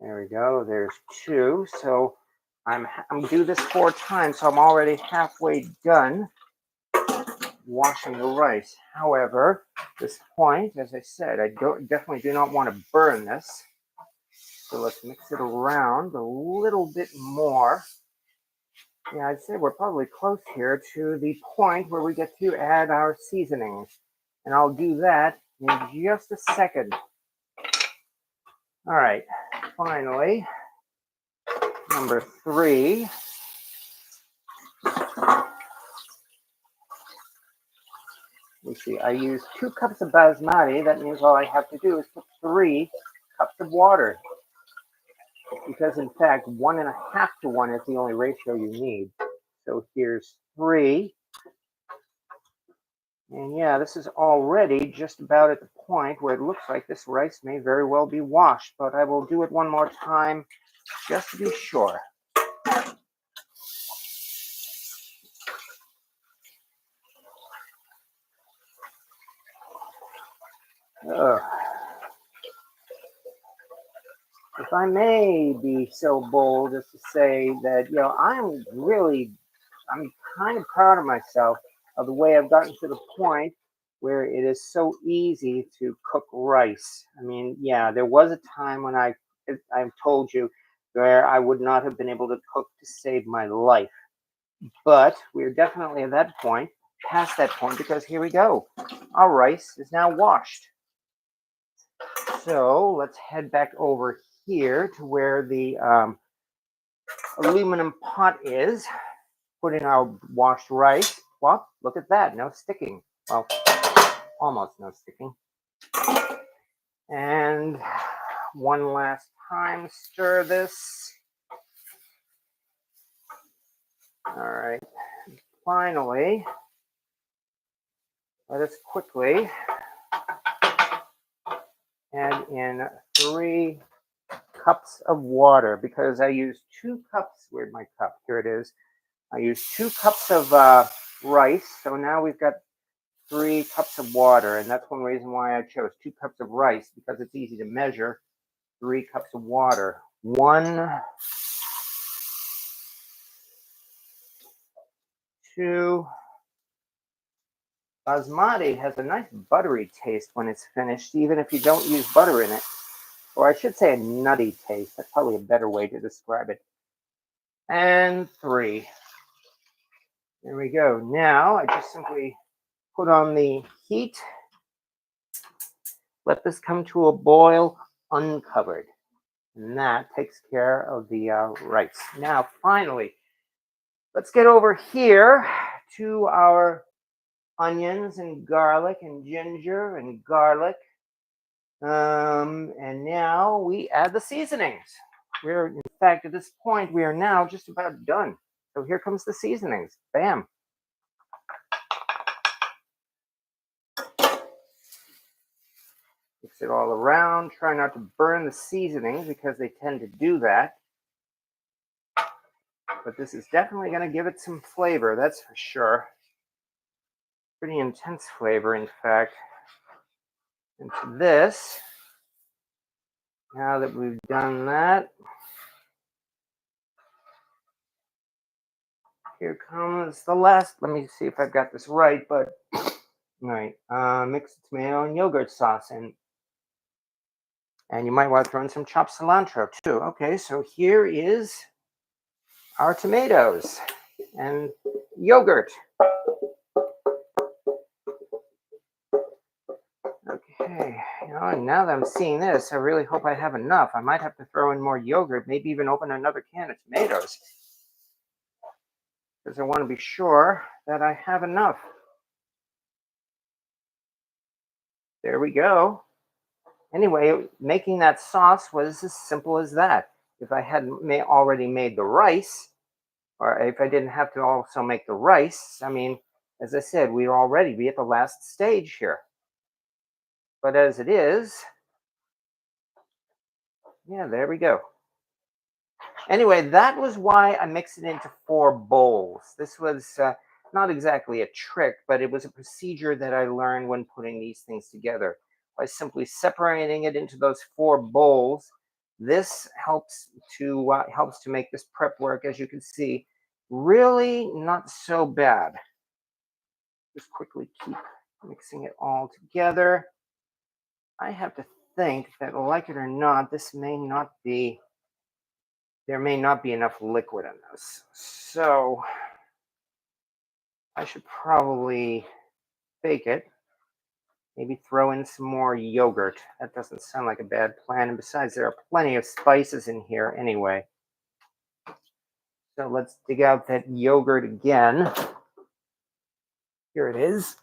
There we go, there's 2. So I'm do this 4 times, so I'm already halfway done washing the rice. However, at this point, as I said, I definitely do not want to burn this. So let's mix it around a little bit more. Yeah, I'd say we're probably close here to the point where we get to add our seasonings. And I'll do that in just a second. All right, finally, number 3. Let's see, I use 2 cups of basmati. That means all I have to do is put 3 cups of water. Because in fact, 1.5 to 1 is the only ratio you need. So here's 3. And yeah, this is already just about at the point where it looks like this rice may very well be washed, but I will do it one more time just to be sure. If I may be so bold as to say that, I'm kind of proud of myself of the way I've gotten to the point where it is so easy to cook rice. I mean, yeah, there was a time when I've told you where I would not have been able to cook to save my life. But we're definitely at that point, past that point, because here we go. Our rice is now washed. So let's head back over here to where the aluminum pot is. Put in our washed rice. Well, look at that, no sticking. Well, almost no sticking. And one last time, stir this. All right. Finally, let us quickly add in 3 cups of water because I used 2 cups. Where's my cup? Here it is. I used 2 cups of rice. So now we've got 3 cups of water. And that's one reason why I chose 2 cups of rice, because it's easy to measure. 3 cups of water. 1, 2. Basmati has a nice buttery taste when it's finished, even if you don't use butter in it. Or I should say a nutty taste. That's probably a better way to describe it. And 3. There we go. Now I just simply put on the heat. Let this come to a boil uncovered. And that takes care of the rice. Now, finally, let's get over here to our onions and garlic and ginger and garlic. And now we add the seasonings. In fact, at this point, we are now just about done. So here comes the seasonings. Bam. Mix it all around. Try not to burn the seasonings because they tend to do that. But this is definitely going to give it some flavor, that's for sure. Pretty intense flavor, in fact. And to this, now that we've done that, here comes the last. Let me see if I've got this right, but right. Mix the tomato and yogurt sauce in. And you might want to throw in some chopped cilantro too. Okay, so here is our tomatoes and yogurt. Okay, and now that I'm seeing this, I really hope I have enough. I might have to throw in more yogurt, maybe even open another can of tomatoes, because I want to be sure that I have enough. There we go. Anyway, making that sauce was as simple as that. If I had already made the rice, or if I didn't have to also make the rice, I mean, as I said, we'd already be at the last stage here. But as it is, yeah, there we go. Anyway, that was why I mixed it into 4 bowls. This was not exactly a trick, but it was a procedure that I learned when putting these things together. By simply separating it into those 4 bowls, this helps to make this prep work, as you can see, really not so bad. Just quickly keep mixing it all together. I have to think that, like it or not, there may not be enough liquid in this. So I should probably bake it. Maybe throw in some more yogurt. That doesn't sound like a bad plan. And besides, there are plenty of spices in here anyway. So let's dig out that yogurt again. Here it is.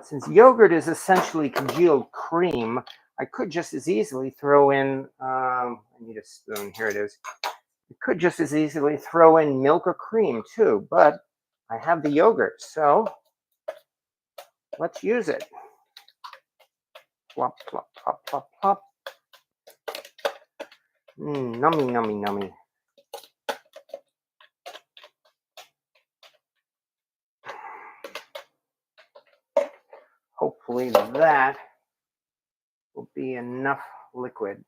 Since yogurt is essentially congealed cream, I could just as easily throw in, I need a spoon, here it is. I could just as easily throw in milk or cream too, but I have the yogurt, so Let's use it. Plop, plop, plop, plop, plop. Nummy, nummy, nummy. Hopefully that will be enough liquid.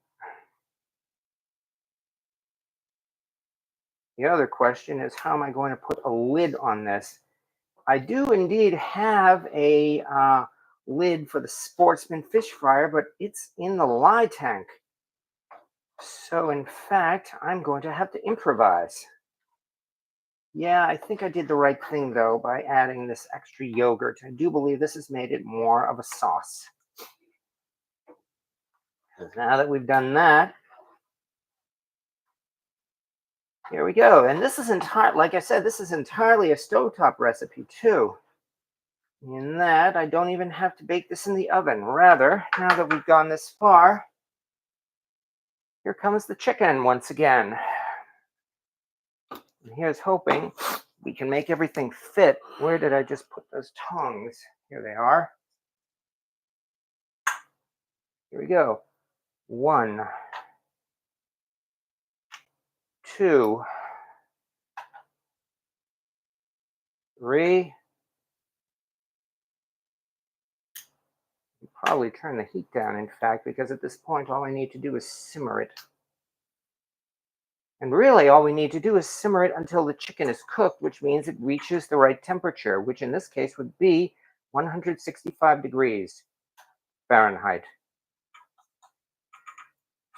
The other question is, how am I going to put a lid on this? I do indeed have a lid for the Sportsman fish fryer, but it's in the lye tank. So in fact, I'm going to have to improvise. Yeah, I think I did the right thing though by adding this extra yogurt. I do believe this has made it more of a sauce. Now that we've done that, here we go. And this is like I said, this is entirely a stovetop recipe too. In that I don't even have to bake this in the oven. Rather, now that we've gone this far, here comes the chicken once again. And here's hoping we can make everything fit. Where did I just put those tongs? Here they are. Here we go. 1, 2, 3. Probably turn the heat down, in fact, because at this point all I need to do is simmer it. And really all we need to do is simmer it until the chicken is cooked, which means it reaches the right temperature, which in this case would be 165 degrees Fahrenheit.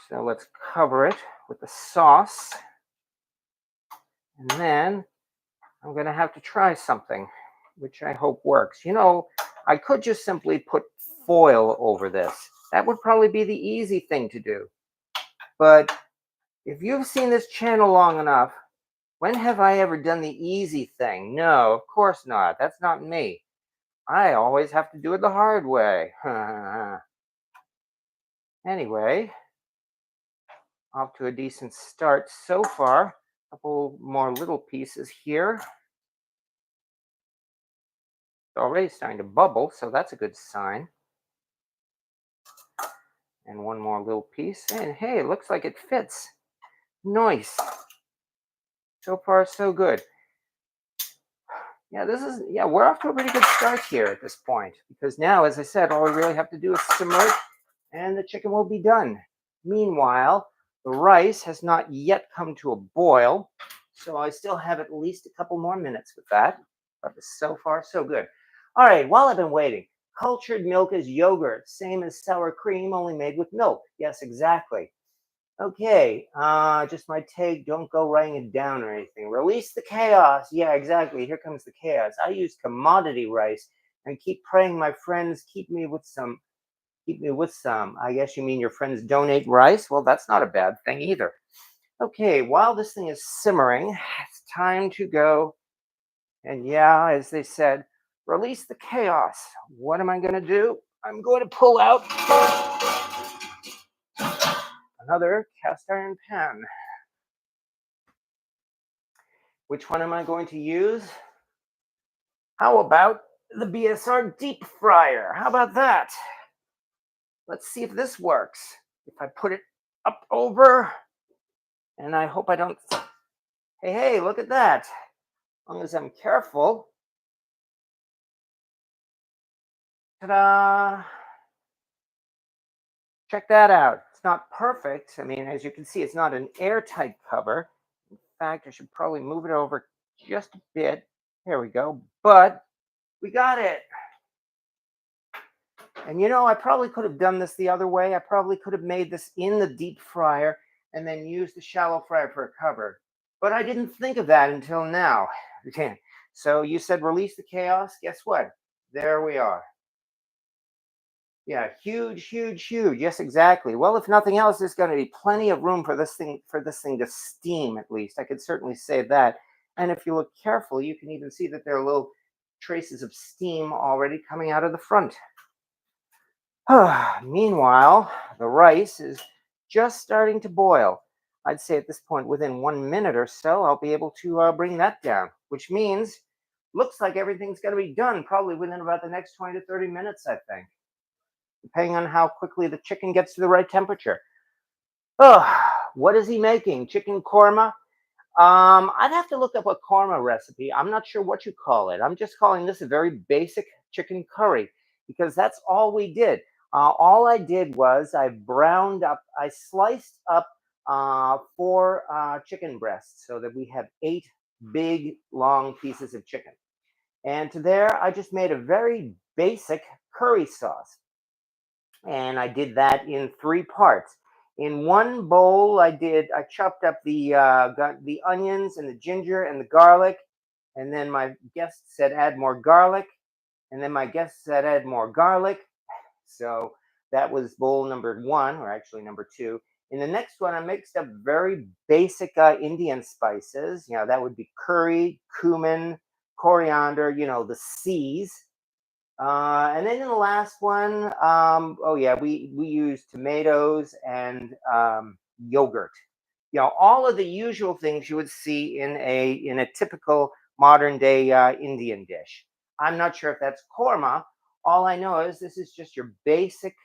So let's cover it with the sauce. And then I'm going to have to try something, which I hope works. You know, I could just simply put foil over this. That would probably be the easy thing to do. But if you've seen this channel long enough, when have I ever done the easy thing? No, of course not. That's not me. I always have to do it the hard way. Anyway, off to a decent start so far. A couple more little pieces here. It's already starting to bubble, so that's a good sign. And one more little piece. And hey, it looks like it fits. Nice. So far, so good. Yeah, we're off to a pretty good start here at this point. Because now, as I said, all we really have to do is simmer it, and the chicken will be done. Meanwhile, the rice has not yet come to a boil, so I still have at least a couple more minutes with that. But so far, so good. All right, while I've been waiting, cultured milk is yogurt, same as sour cream, only made with milk. Yes, exactly. Okay, just my take, don't go writing it down or anything. Release the chaos. Yeah, exactly. Here comes the chaos. I use commodity rice and keep praying my friends keep me with some. I guess you mean your friends donate rice? Well, that's not a bad thing either. Okay, while this thing is simmering, it's time to go. And yeah, as they said, release the chaos. What am I going to do? I'm going to pull out another cast iron pan. Which one am I going to use? How about the BSR deep fryer? How about that? Let's see if this works. If I put it up over, and I hope I don't. Hey, look at that. As long as I'm careful. Ta-da! Check that out. It's not perfect. I mean, as you can see, it's not an airtight cover. In fact, I should probably move it over just a bit. There we go. But we got it. And you know, I probably could have done this the other way. I probably could have made this in the deep fryer and then used the shallow fryer for a cover. But I didn't think of that until now. So you said release the chaos. Guess what? There we are. Yeah, huge. Yes, exactly. Well, if nothing else, there's going to be plenty of room for this thing to steam, at least. I could certainly say that. And if you look carefully, you can even see that there are little traces of steam already coming out of the front. Meanwhile, the rice is just starting to boil. I'd say at this point, within 1 minute or so, I'll be able to bring that down, which means looks like everything's going to be done probably within about the next 20 to 30 minutes, I think, depending on how quickly the chicken gets to the right temperature. Oh, what is he making? Chicken korma? I'd have to look up a korma recipe. I'm not sure what you call it. I'm just calling this a very basic chicken curry because that's all we did. All I did was I sliced up 4 chicken breasts so that we have 8 big, long pieces of chicken. And to there, I just made a very basic curry sauce. And I did that in 3 parts. In one bowl, I chopped up got the onions and the ginger and the garlic, and then my guest said add more garlic, and then my guest said add more garlic. So that was bowl number 1, or actually number 2. In the next one, I mixed up very basic Indian spices. That would be curry, cumin, coriander. The C's. And then in the last one, oh yeah, we used tomatoes and yogurt. All of the usual things you would see in a typical modern day Indian dish. I'm not sure if that's korma. All I know is this is just your basic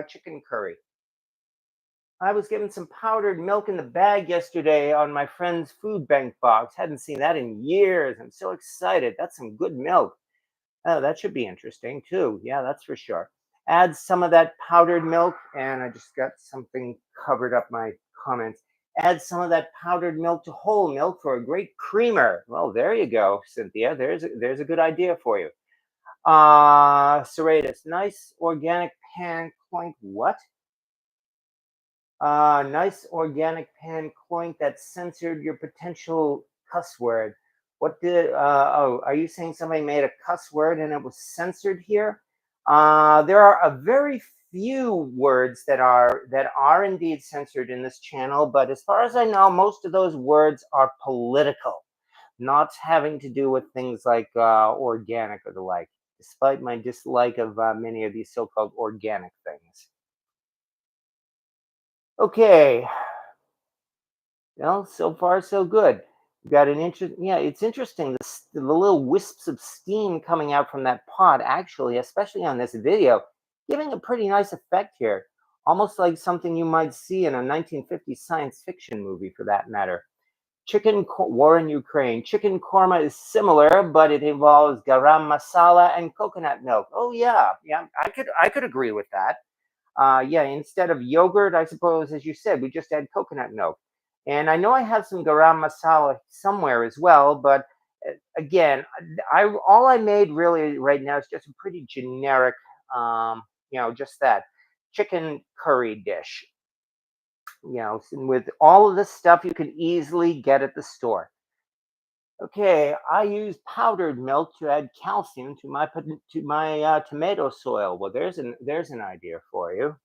chicken curry. I was given some powdered milk in the bag yesterday on my friend's food bank box. Hadn't seen that in years. I'm so excited. That's some good milk. Oh, that should be interesting too. Yeah, that's for sure. Add some of that powdered milk, and I just got something covered up my comments. Add some of that powdered milk to whole milk for a great creamer. Well, there you go, Cynthia. There's a good idea for you. Serratus, nice organic pan cloink. What? Nice organic pan cloink that censored your potential cuss word. What did, oh, are you saying somebody made a cuss word and it was censored here? There are a very few words that are indeed censored in this channel, but as far as I know, most of those words are political, not having to do with things like organic or the like, despite my dislike of many of these so-called organic things. Okay, well, so far so good. We've got an yeah, it's interesting, the little wisps of steam coming out from that pot, actually, especially on this video, giving a pretty nice effect here. Almost like something you might see in a 1950s science fiction movie, for that matter. War in Ukraine. Chicken korma is similar, but it involves garam masala and coconut milk. Oh yeah, I could agree with that. Yeah, instead of yogurt, I suppose, as you said, we just add coconut milk. And I know I have some garam masala somewhere as well, but again, all I made really right now is just a pretty generic, just that chicken curry dish. With all of this stuff you can easily get at the store. Okay, I use powdered milk to add calcium to my tomato soil. Well, there's an idea for you.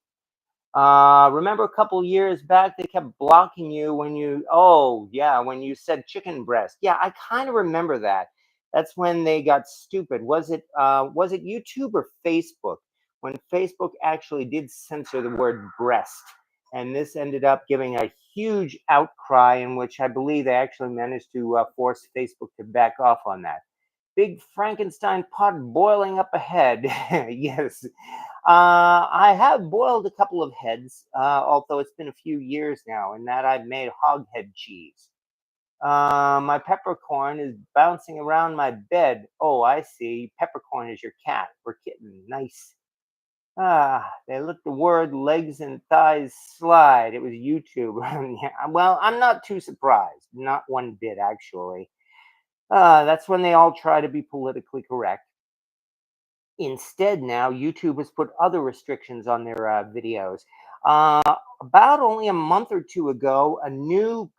Remember a couple years back, they kept blocking you when you said chicken breast. Yeah, I kind of remember that. That's when they got stupid. Was it YouTube or Facebook? When Facebook actually did censor the word breast. And this ended up giving a huge outcry in which I believe they actually managed to force Facebook to back off on that. Big Frankenstein pot boiling up ahead. Yes. I have boiled a couple of heads, although it's been a few years now, and that I've made hog head cheese. My peppercorn is bouncing around my bed. Oh, I see. Peppercorn is your cat or kitten. Nice. They let the word legs and thighs slide. It was YouTube. Yeah, well, I'm not too surprised. Not one bit, actually. That's when they all try to be politically correct. Instead, now YouTube has put other restrictions on their videos. About only a month or two ago, a new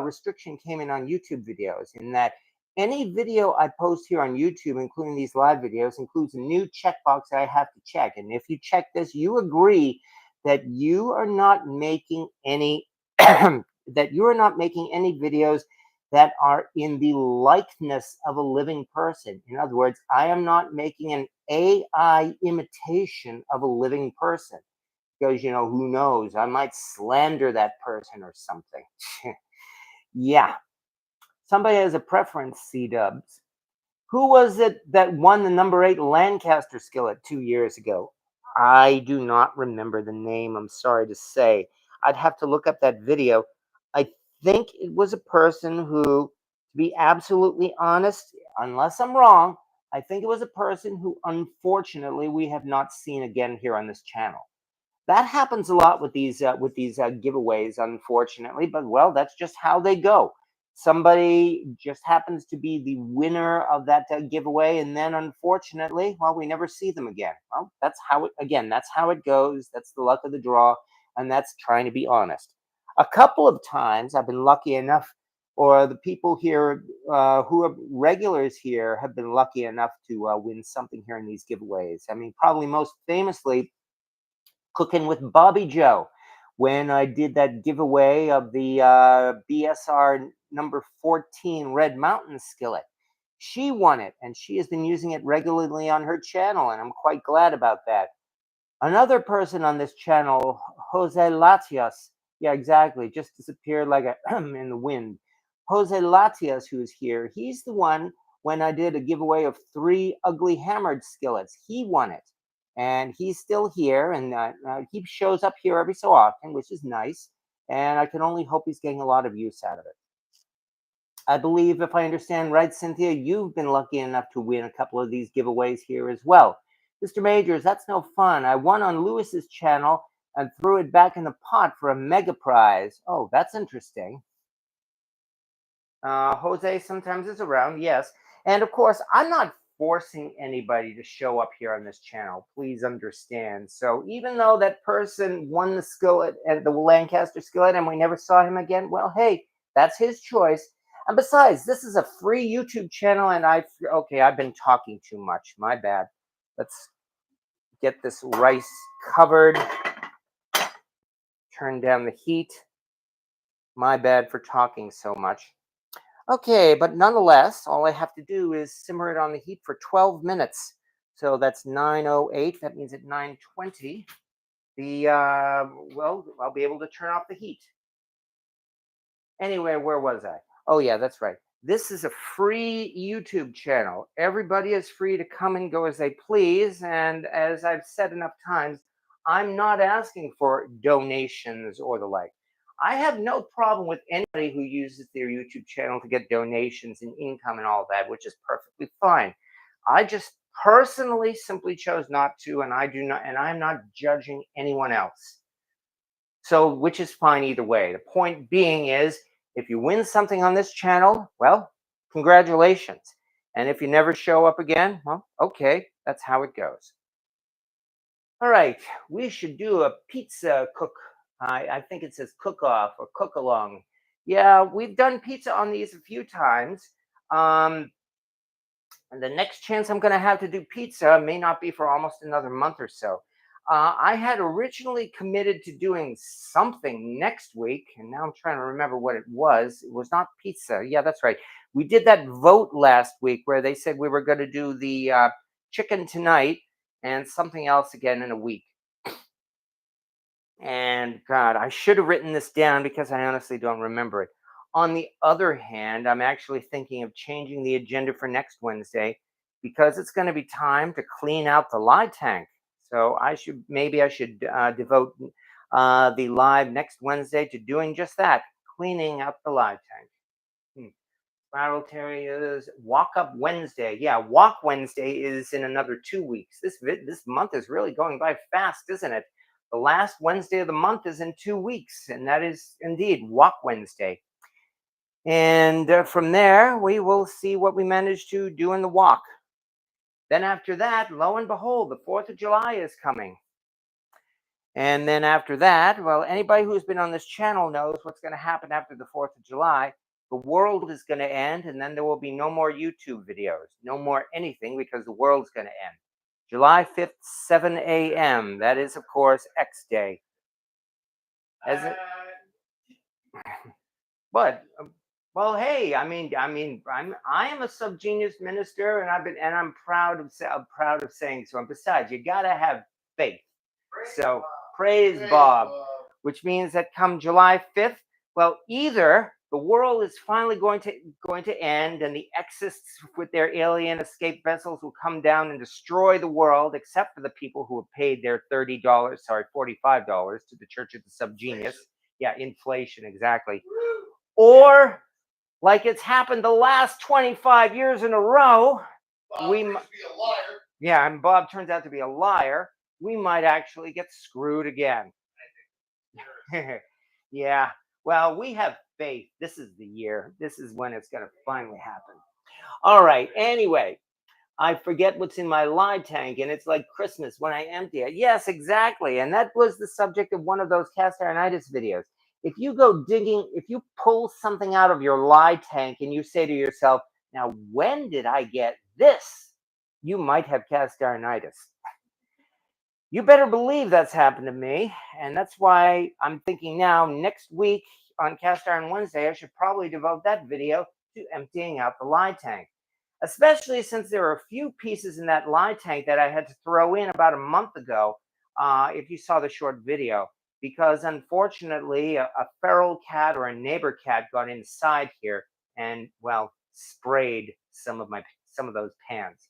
restriction came in on YouTube videos, in that any video I post here on YouTube, including these live videos, includes a new checkbox that I have to check. And if you check this, you agree that you are not making any videos that are in the likeness of a living person. In other words, I am not making an AI imitation of a living person, because, who knows? I might slander that person or something. Yeah. Somebody has a preference, C-dubs. Who was it that won the number 8 Lancaster skillet 2 years ago? I do not remember the name, I'm sorry to say. I'd have to look up that video. I think it was a person who, to be absolutely honest, unless I'm wrong, I think it was a person who unfortunately we have not seen again here on this channel. That happens a lot with these giveaways, unfortunately. But well, that's just how they go. Somebody just happens to be the winner of that giveaway, and then unfortunately, well, we never see them again. Well, that's how it again. That's how it goes. That's the luck of the draw, and that's trying to be honest. A couple of times, I've been lucky enough, or the people here who are regulars here have been lucky enough to win something here in these giveaways. I mean, probably most famously, Cooking with Bobby Joe, when I did that giveaway of the BSR number 14 Red Mountain skillet. She won it, and she has been using it regularly on her channel, and I'm quite glad about that. Another person on this channel, Jose Latias, yeah, exactly, just disappeared like a in the wind. Jose Latias, who's here, he's the one when I did a giveaway of 3 ugly hammered skillets. He won it, and he's still here, and he shows up here every so often, which is nice, and I can only hope he's getting a lot of use out of it. I believe, if I understand right, Cynthia, you've been lucky enough to win a couple of these giveaways here as well. Mr. Majors, that's no fun. I won on Lewis's channel and threw it back in the pot for a mega prize. Oh, that's interesting. Jose sometimes is around, yes. And of course, I'm not forcing anybody to show up here on this channel. Please understand. So even though that person won the skillet at the Lancaster skillet and we never saw him again, well, hey, that's his choice. And besides, this is a free YouTube channel, and I've been talking too much. My bad. Let's get this rice covered. Turn down the heat. My bad for talking so much. Okay, but nonetheless, all I have to do is simmer it on the heat for 12 minutes. So that's 9:08. That means at 9:20, I'll be able to turn off the heat. Anyway, where was I? Oh yeah, that's right. This is a free YouTube channel. Everybody is free to come and go as they please. And as I've said enough times, I'm not asking for donations or the like. I have no problem with anybody who uses their YouTube channel to get donations and income and all that, which is perfectly fine. I just personally simply chose not to, and I'm not judging anyone else. So, which is fine either way. The point being is, if you win something on this channel, well, congratulations. And if you never show up again, well, okay, that's how it goes. All right, we should do a pizza cook. I think it says cook off or cook along. Yeah, we've done pizza on these a few times. And the next chance I'm going to have to do pizza may not be for almost another month or so. I had originally committed to doing something next week, and now I'm trying to remember what it was. It was not pizza. Yeah, that's right. We did that vote last week where they said we were going to do the chicken tonight and something else again in a week. And God, I should have written this down because I honestly don't remember it. On the other hand, I'm actually thinking of changing the agenda for next Wednesday because it's going to be time to clean out the lye tank. So I should devote the live next Wednesday to doing just that, cleaning out the lye tank. Spiral Terriers Walk Up Wednesday. Yeah, Walk Wednesday is in another 2 weeks. This month is really going by fast, isn't it? The last Wednesday of the month is in 2 weeks, and that is indeed Walk Wednesday. And from there, we will see what we manage to do in the walk. Then after that, lo and behold, the 4th of July is coming. And then after that, well, anybody who's been on this channel knows what's going to happen after the 4th of July. The world is going to end, and then there will be no more YouTube videos, no more anything, because the world's going to end. July 5th, 7 a.m. That is, of course, X Day. As it, but well, hey, I am a subgenius minister, and I'm proud of saying so. And besides, you gotta have faith. Praise Bob. Which means that come July 5th, well, either the world is finally going to end, and the Exists with their alien escape vessels will come down and destroy the world, except for the people who have paid their $45 to the Church of the Subgenius. Yeah, inflation, exactly. Or, like it's happened the last 25 years in a row, Bob turns out to be a liar. Yeah, and Bob turns out to be a liar. We might actually get screwed again. Yeah. Well, we have faith. This is the year. This is when it's going to finally happen. All right. Anyway, I forget what's in my lye tank, and it's like Christmas when I empty it. Yes, exactly. And that was the subject of one of those cast ironitis videos. If you go digging, if you pull something out of your lye tank and you say to yourself, now, when did I get this? You might have cast ironitis. You better believe that's happened to me. And that's why I'm thinking now, next week on Cast Iron Wednesday, I should probably devote that video to emptying out the lye tank. Especially since there are a few pieces in that lye tank that I had to throw in about a month ago, if you saw the short video. Because unfortunately, a feral cat or a neighbor cat got inside here and, well, sprayed some of those pans.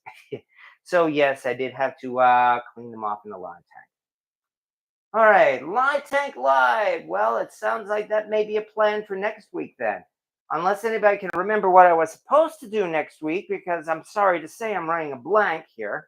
So yes, I did have to clean them off in the lye tank. All right, lye tank live. Well, it sounds like that may be a plan for next week then. Unless anybody can remember what I was supposed to do next week, because I'm sorry to say I'm running a blank here.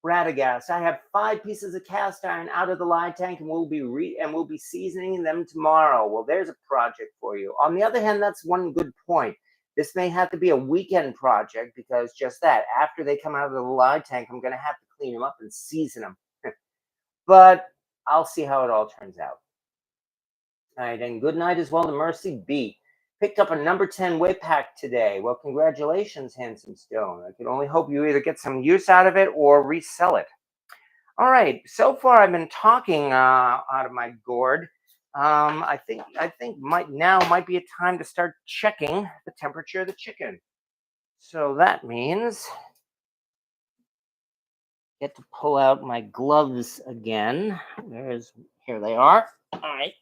Radagast, I have 5 pieces of cast iron out of the lye tank, and we'll be seasoning them tomorrow. Well, there's a project for you. On the other hand, that's one good point. This may have to be a weekend project, because just that, after they come out of the lye tank, I'm going to have to clean them up and season them. But I'll see how it all turns out. All right, and good night as well to Mercy B. Picked up a number 10 weight pack today. Well, congratulations, Handsome Stone. I can only hope you either get some use out of it or resell it. All right, so far I've been talking out of my gourd. I think now might be a time to start checking the temperature of the chicken. So that means I get to pull out my gloves again. Here they are. All right.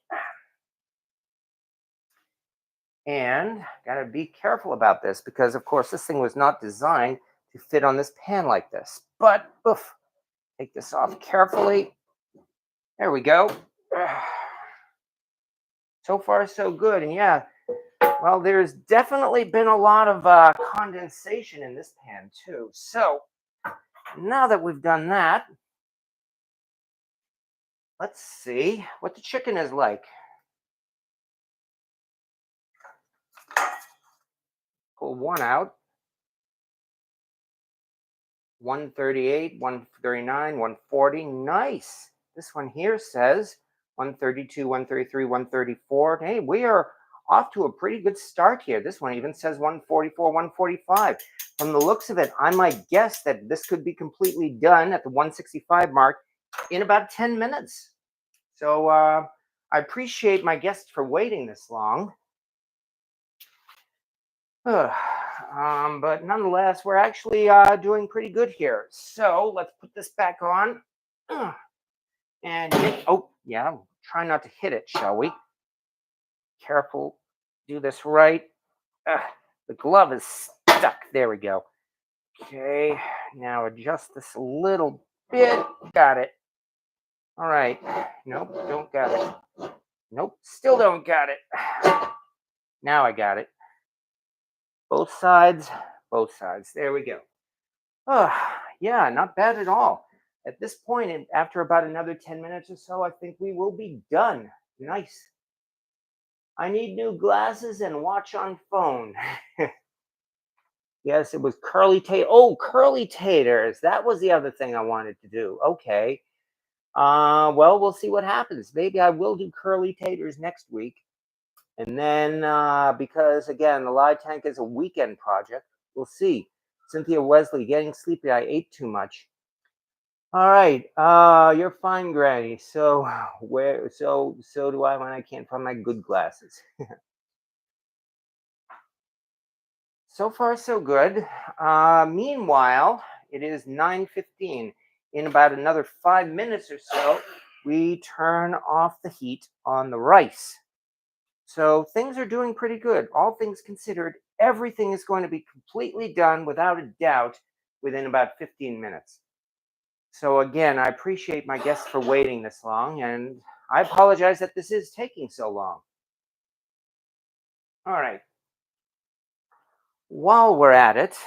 And gotta be careful about this, because of course this thing was not designed to fit on this pan like this. But oof, take this off carefully. There we go. So far so good. And yeah, well, there's definitely been a lot of condensation in this pan too. So now that we've done that, let's see what the chicken is like. Pull one out. 138, 139, 140. Nice. This one here says 132, 133, 134. Hey, we are off to a pretty good start here. This one even says 144, 145. From the looks of it, I might guess that this could be completely done at the 165 mark in about 10 minutes. So I appreciate my guests for waiting this long. But nonetheless, we're actually doing pretty good here. So let's put this back on. And try not to hit it, shall we? Careful, do this right. The glove is stuck. There we go. Okay, now adjust this a little bit. Got it. All right. Nope, don't got it. Nope, still don't got it. Now I got it. Both sides. There we go. Oh, yeah, not bad at all. At this point, after about another 10 minutes or so, I think we will be done. Nice. I need new glasses and watch on phone. Yes, it was curly tater. Oh, curly taters. That was the other thing I wanted to do. Okay. Well, we'll see what happens. Maybe I will do curly taters next week. And then, because again, the lye tank is a weekend project, we'll see. Cynthia Wesley, getting sleepy. I ate too much. All right. You're fine, Granny. So so do I when I can't find my good glasses. So far, so good. Meanwhile, it is 9:15. In about another 5 minutes or so, we turn off the heat on the rice. So things are doing pretty good. All things considered, everything is going to be completely done without a doubt within about 15 minutes. So again, I appreciate my guests for waiting this long, and I apologize that this is taking so long. All right. While we're at it,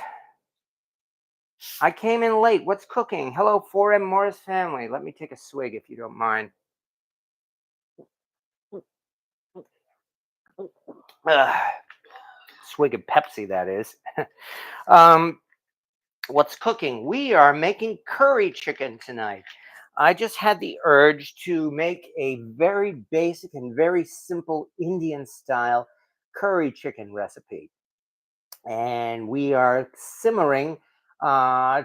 I came in late. What's cooking? Hello, 4M Morris family. Let me take a swig if you don't mind. Ugh. Swig of Pepsi, that is. um, what's cooking? We are making curry chicken tonight. I just had the urge to make a very basic and very simple Indian style curry chicken recipe. And we are simmering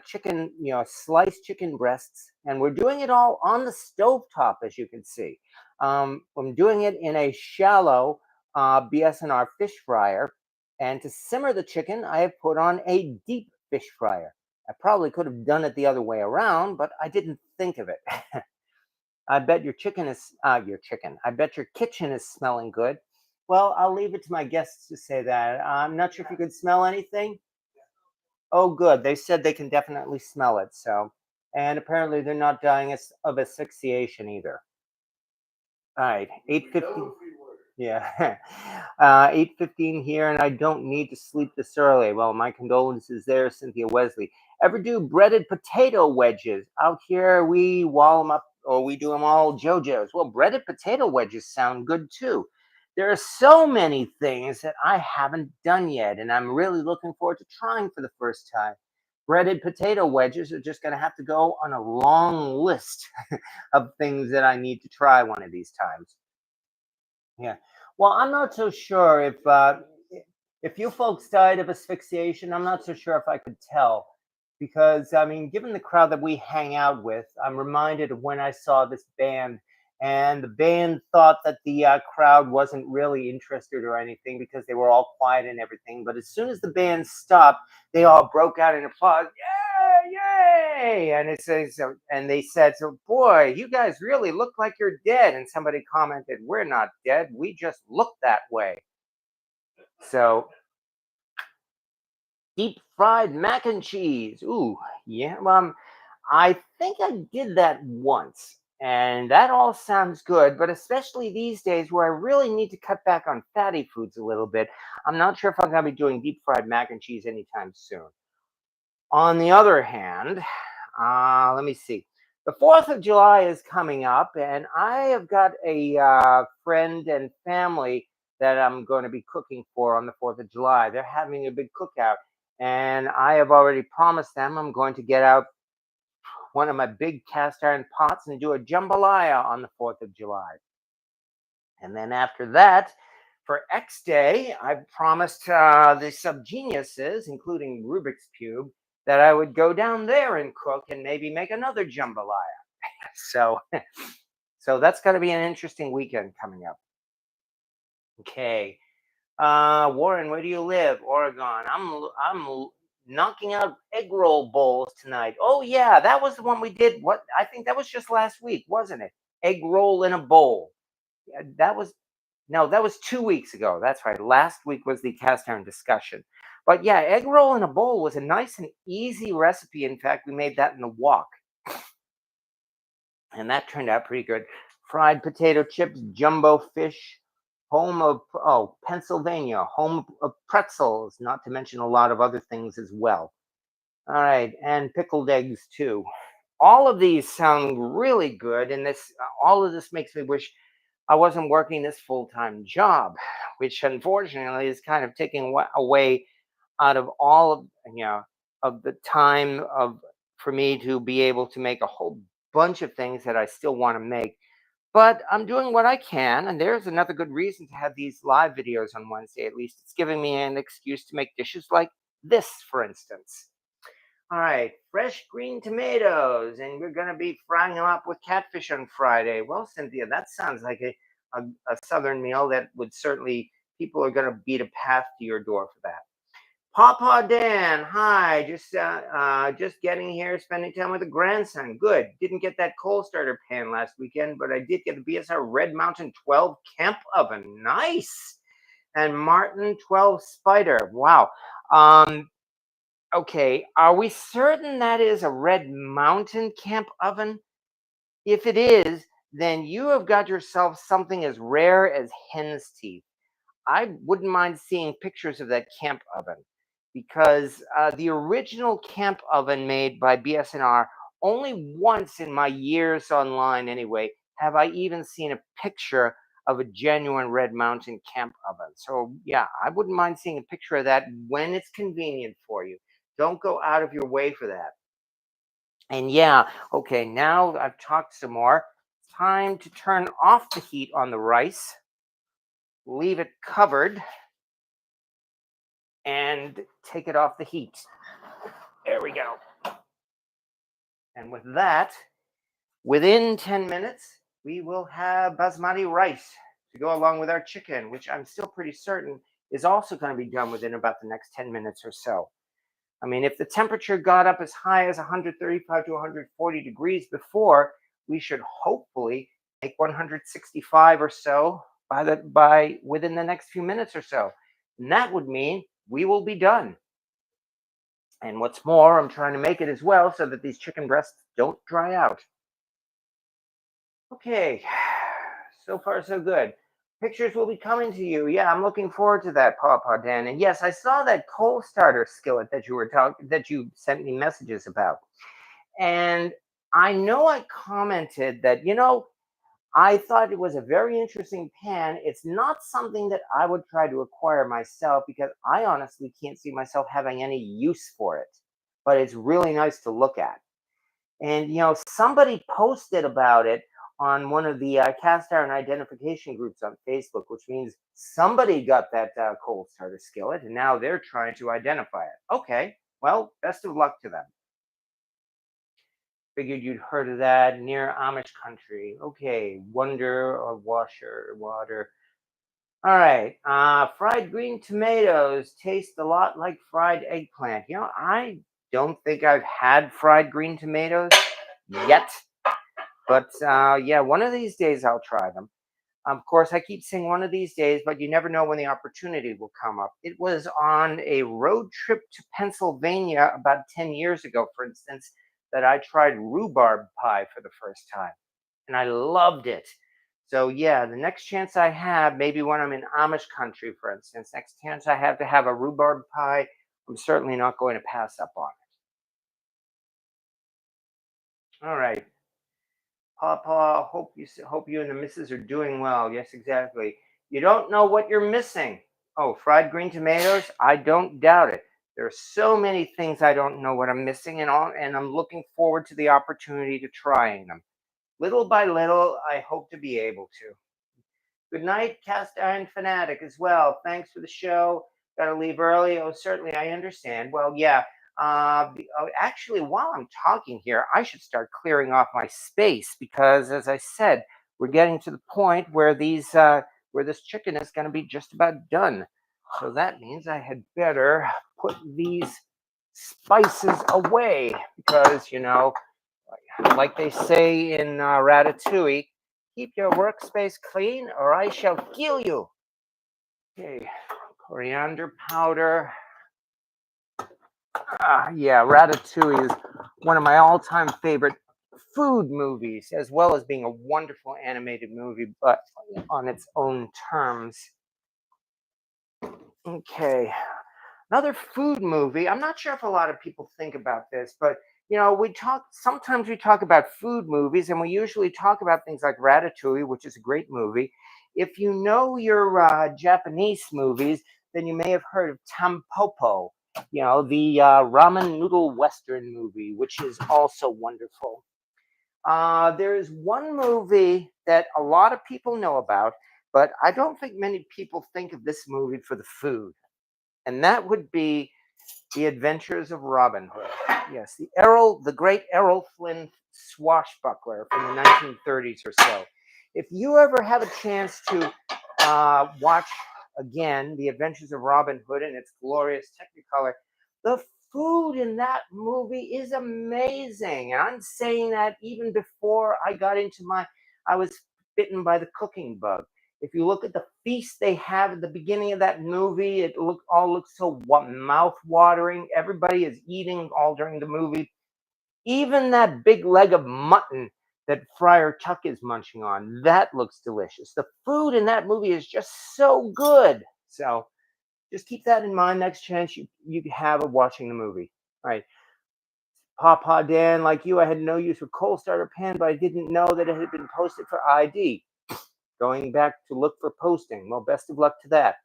chicken, sliced chicken breasts, and we're doing it all on the stove top, as you can see. I'm doing it in a shallow BSNR fish fryer, and to simmer the chicken, I have put on a deep fish fryer. I probably could have done it the other way around, but I didn't think of it. I bet your chicken is your chicken. I bet your kitchen is smelling good. Well, I'll leave it to my guests to say that. I'm not sure if you could smell anything. Oh, good. They said they can definitely smell it. So, and apparently they're not dying of asphyxiation either. All right, 8:50. Yeah, 8:15 here, and I don't need to sleep this early. Well, my condolences there, Cynthia Wesley. Ever do breaded potato wedges? Out here, we wall them up, or we do them all JoJo's. Well, breaded potato wedges sound good too. There are so many things that I haven't done yet, and I'm really looking forward to trying for the first time. Breaded potato wedges are just going to have to go on a long list of things that I need to try one of these times. Yeah. Well, I'm not so sure if you folks died of asphyxiation. I'm not so sure if I could tell because I mean, given the crowd that we hang out with, I'm reminded of when I saw this band, and the band thought that the crowd wasn't really interested or anything because they were all quiet and everything. But as soon as the band stopped, they all broke out in applause. Yay! Yay! And it says, and they said, "So, boy, you guys really look like you're dead." And somebody commented, "We're not dead. We just look that way." So, deep fried mac and cheese. Ooh, yeah. I think I did that once, and that all sounds good. But especially these days, where I really need to cut back on fatty foods a little bit, I'm not sure if I'm going to be doing deep fried mac and cheese anytime soon. On the other hand, let me see. The 4th of July is coming up, and I have got a friend and family that I'm going to be cooking for on the 4th of July. They're having a big cookout, and I have already promised them I'm going to get out one of my big cast iron pots and do a jambalaya on the 4th of July. And then after that, for X Day, I promised the subgeniuses, including Rubik's Cube, that I would go down there and cook and maybe make another jambalaya. So, so that's going to be an interesting weekend coming up. Okay, Warren, where do you live? Oregon. I'm knocking out egg roll bowls tonight. Oh yeah, that was the one we did. What I think that was just last week, wasn't it? Egg roll in a bowl. Yeah, that was no, that was 2 weeks ago. That's right. Last week was the cast iron discussion. But yeah, egg roll in a bowl was a nice and easy recipe. In fact, we made that in the walk, and that turned out pretty good. Fried potato chips, jumbo fish, home of Pennsylvania, home of pretzels, not to mention a lot of other things as well. All right, and pickled eggs too. All of these sound really good, and this all of this makes me wish I wasn't working this full-time job, which unfortunately is kind of taking away out of all of of the time of for me to be able to make a whole bunch of things that I still want to make. But I'm doing what I can, and there's another good reason to have these live videos on Wednesday. At least it's giving me an excuse to make dishes like this, for instance. All right, fresh green tomatoes, and we're going to be frying them up with catfish on Friday. Well, Cynthia, that sounds like a southern meal that would certainly, people are going to beat a path to your door for that. Papa Dan, hi. Just getting here, spending time with the grandson. Good. Didn't get that coal starter pan last weekend, but I did get the BSR Red Mountain 12 camp oven. Nice. And Martin 12 Spider. Wow. Um, okay. Are we certain that is a Red Mountain camp oven? If it is, then you have got yourself something as rare as hen's teeth. I wouldn't mind seeing pictures of that camp oven because the original camp oven made by BSNR, only once in my years online anyway, have I even seen a picture of a genuine Red Mountain camp oven. So yeah, I wouldn't mind seeing a picture of that when it's convenient for you. Don't go out of your way for that. And yeah, okay, now I've talked some more. Time to turn off the heat on the rice, leave it covered, and take it off the heat. There we go. And with that, within 10 minutes, we will have basmati rice to go along with our chicken, which I'm still pretty certain is also going to be done within about the next 10 minutes or so. I mean, if the temperature got up as high as 135 to 140 degrees before, we should hopefully make 165 or so by within the next few minutes or so. And that would mean we will be done. And what's more, I'm trying to make it as well so that these chicken breasts don't dry out. Okay, so far so good. Pictures will be coming to you. Yeah, I'm looking forward to that, Papa Dan. And yes, I saw that coal starter skillet that you sent me messages about. And I know I commented that, I thought it was a very interesting pan. It's not something that I would try to acquire myself because I honestly can't see myself having any use for it. But it's really nice to look at. And, somebody posted about it on one of the cast iron identification groups on Facebook, which means somebody got that coal starter skillet and now they're trying to identify it. Okay, well, best of luck to them. Figured you'd heard of that near Amish country. Okay, wonder or washer water. All right, fried green tomatoes taste a lot like fried eggplant. I don't think I've had fried green tomatoes yet, but yeah, one of these days I'll try them. Of course, I keep saying one of these days, but you never know when the opportunity will come up. It was on a road trip to Pennsylvania about 10 years ago, for instance, that I tried rhubarb pie for the first time, and I loved it. So yeah, the next chance I have, maybe when I'm in Amish country, for instance, next chance I have to have a rhubarb pie, I'm certainly not going to pass up on it. All right. Papa, hope you and the missus are doing well. Yes, exactly. You don't know what you're missing. Oh, fried green tomatoes? I don't doubt it. There are so many things I don't know what I'm missing, and I'm looking forward to the opportunity to trying them. Little by little, I hope to be able to. Good night, Cast Iron Fanatic, as well. Thanks for the show. Got to leave early. Oh, certainly, I understand. Well, yeah. Actually, while I'm talking here, I should start clearing off my space because, as I said, we're getting to the point where where this chicken is going to be just about done. So that means I had better put these spices away because, like they say in Ratatouille, keep your workspace clean or I shall kill you. Okay, coriander powder. Yeah, Ratatouille is one of my all-time favorite food movies, as well as being a wonderful animated movie, but on its own terms. Okay, another food movie. I'm not sure if a lot of people think about this, but sometimes we talk about food movies, and we usually talk about things like Ratatouille, which is a great movie. If you know your Japanese movies, then you may have heard of Tampopo, the ramen noodle western movie, which is also wonderful. There is one movie that a lot of people know about, but I don't think many people think of this movie for the food, and that would be The Adventures of Robin Hood. Yes, the great Errol Flynn swashbuckler from the 1930s or so. If you ever have a chance to watch again, The Adventures of Robin Hood in its glorious Technicolor. The food in that movie is amazing. And I'm saying that even before I got into I was bitten by the cooking bug. If you look at the feast they have at the beginning of that movie, it all looks so mouth-watering. Everybody is eating all during the movie. Even that big leg of mutton that Friar Tuck is munching on, that looks delicious. The food in that movie is just so good. So just keep that in mind next chance you have of watching the movie. All right. Papa Dan, like you, I had no use for coal starter pan, but I didn't know that it had been posted for ID. Going back to look for posting. Well, best of luck to that.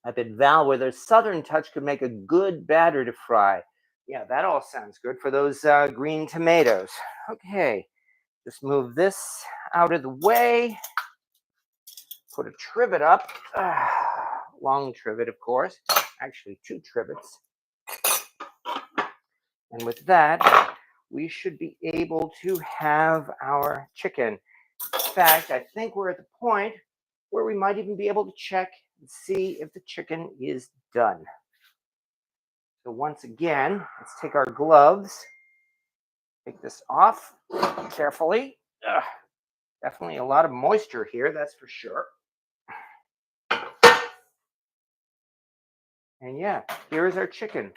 I bet Val, with her Southern touch, could make a good batter to fry. Yeah, that all sounds good for those green tomatoes. Okay, just move this out of the way. Put a trivet up. Long trivet, of course. Actually, 2 trivets. And with that, we should be able to have our chicken. In fact, I think we're at the point where we might even be able to check and see if the chicken is done. So once again, let's take our gloves. Take this off carefully. Definitely a lot of moisture here, that's for sure. And yeah, here is our chicken.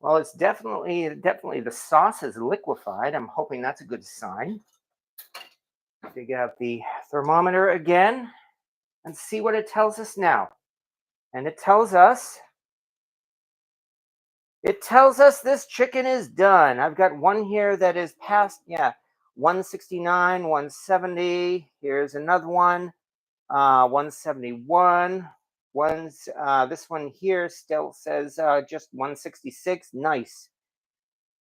Well, it's definitely the sauce is liquefied. I'm hoping that's a good sign. Dig out the thermometer again and see what it tells us now. And it tells us this chicken is done. I've got one here that is past, 169, 170. Here's another one, 171. This one here still says just 166. Nice.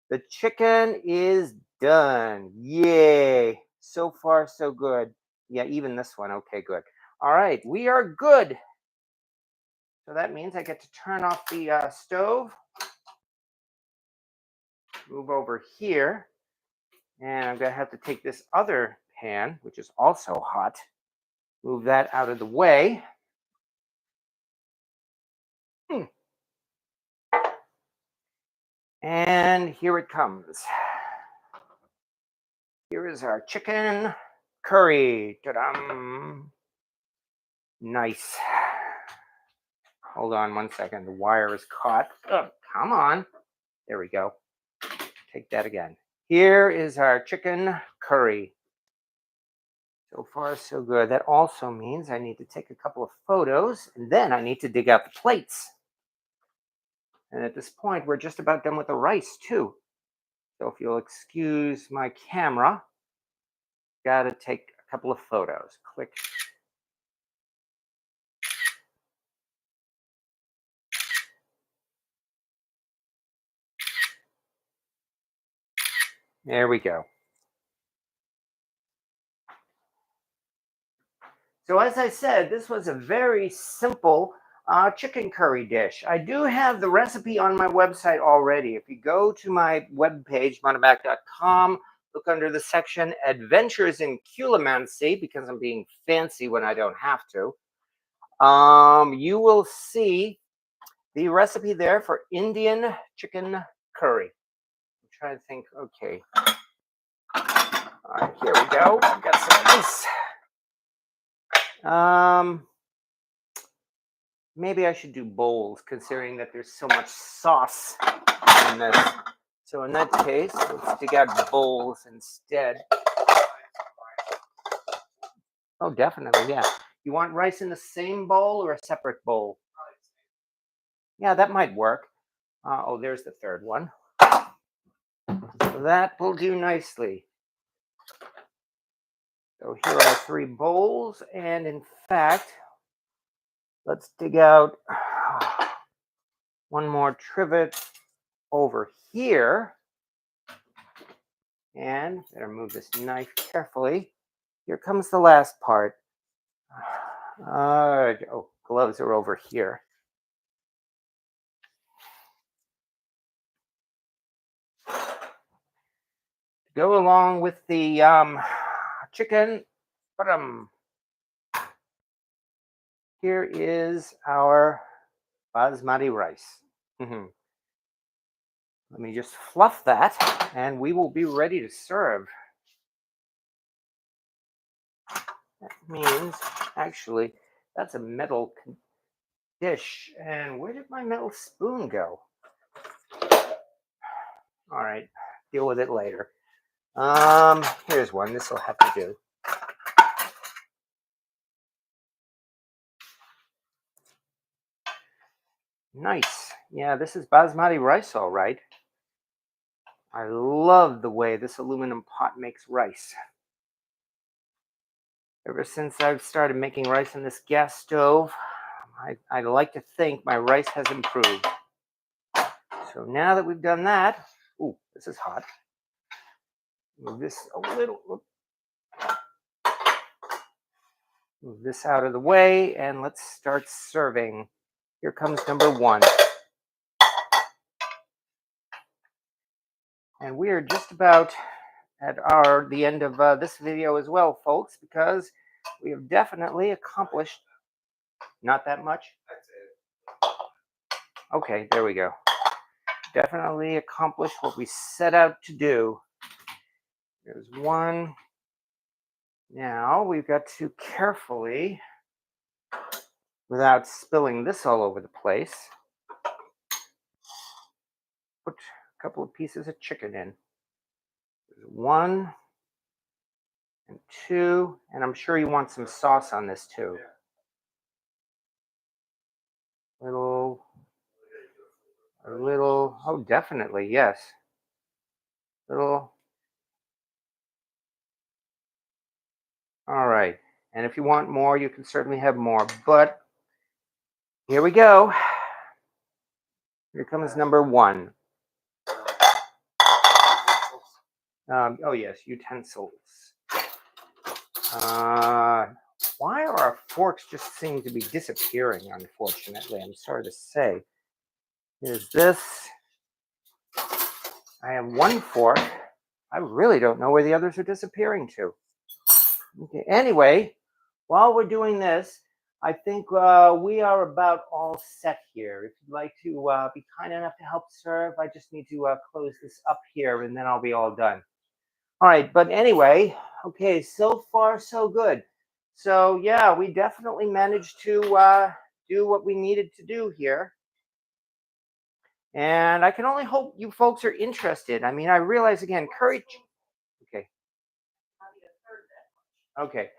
The chicken is done. Yay. So far, so good. Yeah, even this one. Okay, good. All right, we are good. So that means I get to turn off the stove. Move over here. And I'm going to have to take this other pan, which is also hot. Move that out of the way. And here it comes. Here is our chicken curry. Ta-da! Nice. Hold on 1 second. The wire is caught. Oh, come on. There we go. Take that again. Here is our chicken curry. So far, so good. That also means I need to take a couple of photos, and then I need to dig out the plates. And at this point, we're just about done with the rice, too. So if you'll excuse my camera, got to take a couple of photos. Click. There we go. So as I said, this was a very simple chicken curry dish. I do have the recipe on my website already. If you go to my webpage, moneyback.com, look under the section Adventures in Culimancy, because I'm being fancy when I don't have to, you will see the recipe there for Indian chicken curry. I'm trying to think, okay. All right, here we go. I've got some ice. Maybe I should do bowls, considering that there's so much sauce in this. So in that case, let's dig out bowls instead. Oh, definitely, yeah. You want rice in the same bowl or a separate bowl? Yeah, that might work. Oh, there's the third one. So that will do nicely. So here are 3 bowls, and in fact, let's dig out one more trivet over here. And better move this knife carefully. Here comes the last part. Gloves are over here. Go along with the chicken. here is our basmati rice. Let me just fluff that, and we will be ready to serve. That means, actually, that's a metal dish. And where did my metal spoon go? All right, deal with it later. Here's one. This will have to do. Nice. Yeah, this is basmati rice, all right. I love the way this aluminum pot makes rice. Ever since I've started making rice on this gas stove, I like to think my rice has improved. So now that we've done that, ooh, this is hot. Move this a little. Move this out of the way, and let's start serving. Here comes number one. And we are just about at the end of this video as well, folks, because we have definitely accomplished not that much. Okay, there we go. Definitely accomplished what we set out to do. There's one. Now we've got to carefully, without spilling this all over the place, put a couple of pieces of chicken in. There's one and two, and I'm sure you want some sauce on this too. A little, oh, definitely, yes. Little. All right, and if you want more, you can certainly have more, but here we go. Here comes number one. Oh yes, utensils. Why are our forks just seem to be disappearing, unfortunately? I'm sorry to say. Here's this. I have one fork. I really don't know where the others are disappearing to. Okay, anyway, while we're doing this, I think we are about all set here. If you'd like to be kind enough to help serve, I just need to close this up here, and then I'll be all done. All right, but anyway, okay, so far so good. So yeah, we definitely managed to do what we needed to do here. And I can only hope you folks are interested. I mean, I realize again, courage. Okay. Okay.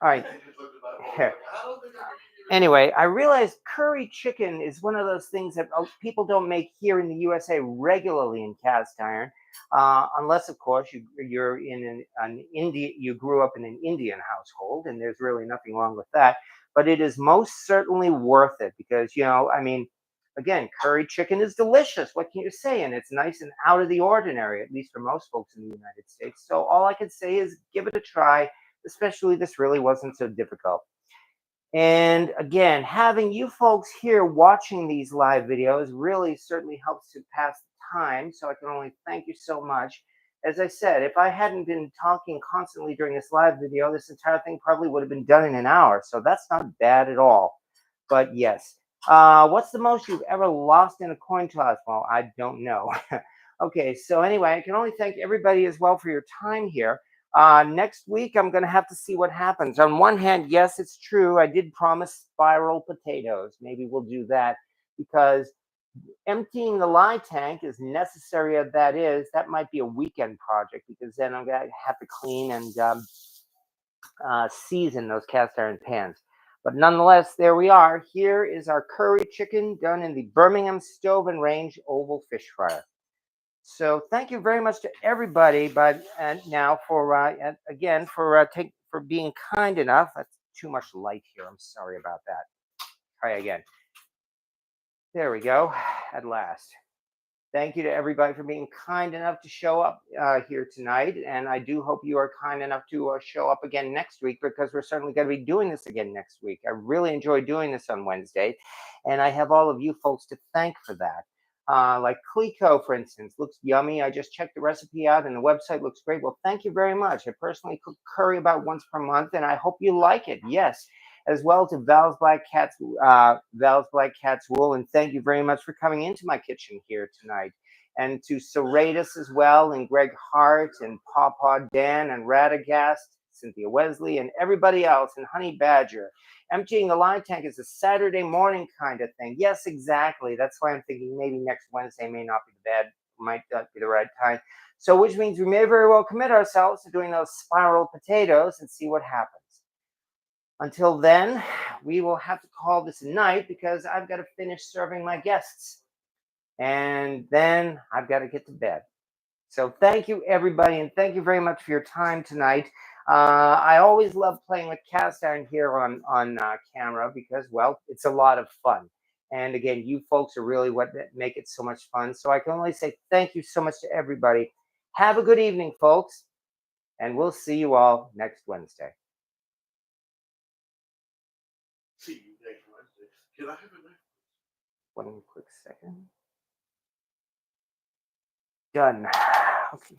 All right. Anyway, I realize curry chicken is one of those things that people don't make here in the USA regularly in cast iron, unless, of course, you're in an Indian. You grew up in an Indian household, and there's really nothing wrong with that. But it is most certainly worth it because, I mean, again, curry chicken is delicious. What can you say? And it's nice and out of the ordinary, at least for most folks in the United States. So all I can say is give it a try. Especially, this really wasn't so difficult. And again, having you folks here watching these live videos really certainly helps to pass the time. So I can only thank you so much. As I said, if I hadn't been talking constantly during this live video, this entire thing probably would have been done in an hour. So that's not bad at all. But yes, what's the most you've ever lost in a coin toss? Well, I don't know. Okay, so anyway, I can only thank everybody as well for your time here. Next week, I'm going to have to see what happens. On one hand, yes, it's true. I did promise spiral potatoes. Maybe we'll do that because emptying the lye tank, as necessary as that is, that might be a weekend project because then I'm going to have to clean and season those cast iron pans. But nonetheless, there we are. Here is our curry chicken done in the Birmingham Stove Range oval fish fryer. So thank you very much to everybody, and now for again for being kind enough. That's too much light here. I'm sorry about that. Try again. There we go. At last. Thank you to everybody for being kind enough to show up here tonight, and I do hope you are kind enough to show up again next week because we're certainly going to be doing this again next week. I really enjoy doing this on Wednesday, and I have all of you folks to thank for that. Like Clico, for instance, looks yummy. I just checked the recipe out and the website looks great. Well, thank you very much. I personally cook curry about once per month and I hope you like it. Yes. as well to Val's Black Cat's Wool. And thank you very much for coming into my kitchen here tonight. And to Serratus as well, and Greg Hart, and Pawpaw Dan, and Radagast, Cynthia Wesley, and everybody else, and Honey Badger. Emptying the line tank is a Saturday morning kind of thing. Yes, exactly. That's why I'm thinking maybe next Wednesday might not be the right time. So which means we may very well commit ourselves to doing those spiral potatoes and see what happens. Until then, we will have to call this a night because I've got to finish serving my guests. And then I've got to get to bed. So thank you, everybody, and thank you very much for your time tonight. I always love playing with cast iron here on camera because, well, it's a lot of fun. And again, you folks are really what make it so much fun. So I can only say thank you so much to everybody. Have a good evening, folks, and we'll see you all next Wednesday. See you next Wednesday. Can I have a knife? One quick second. Done. Okay.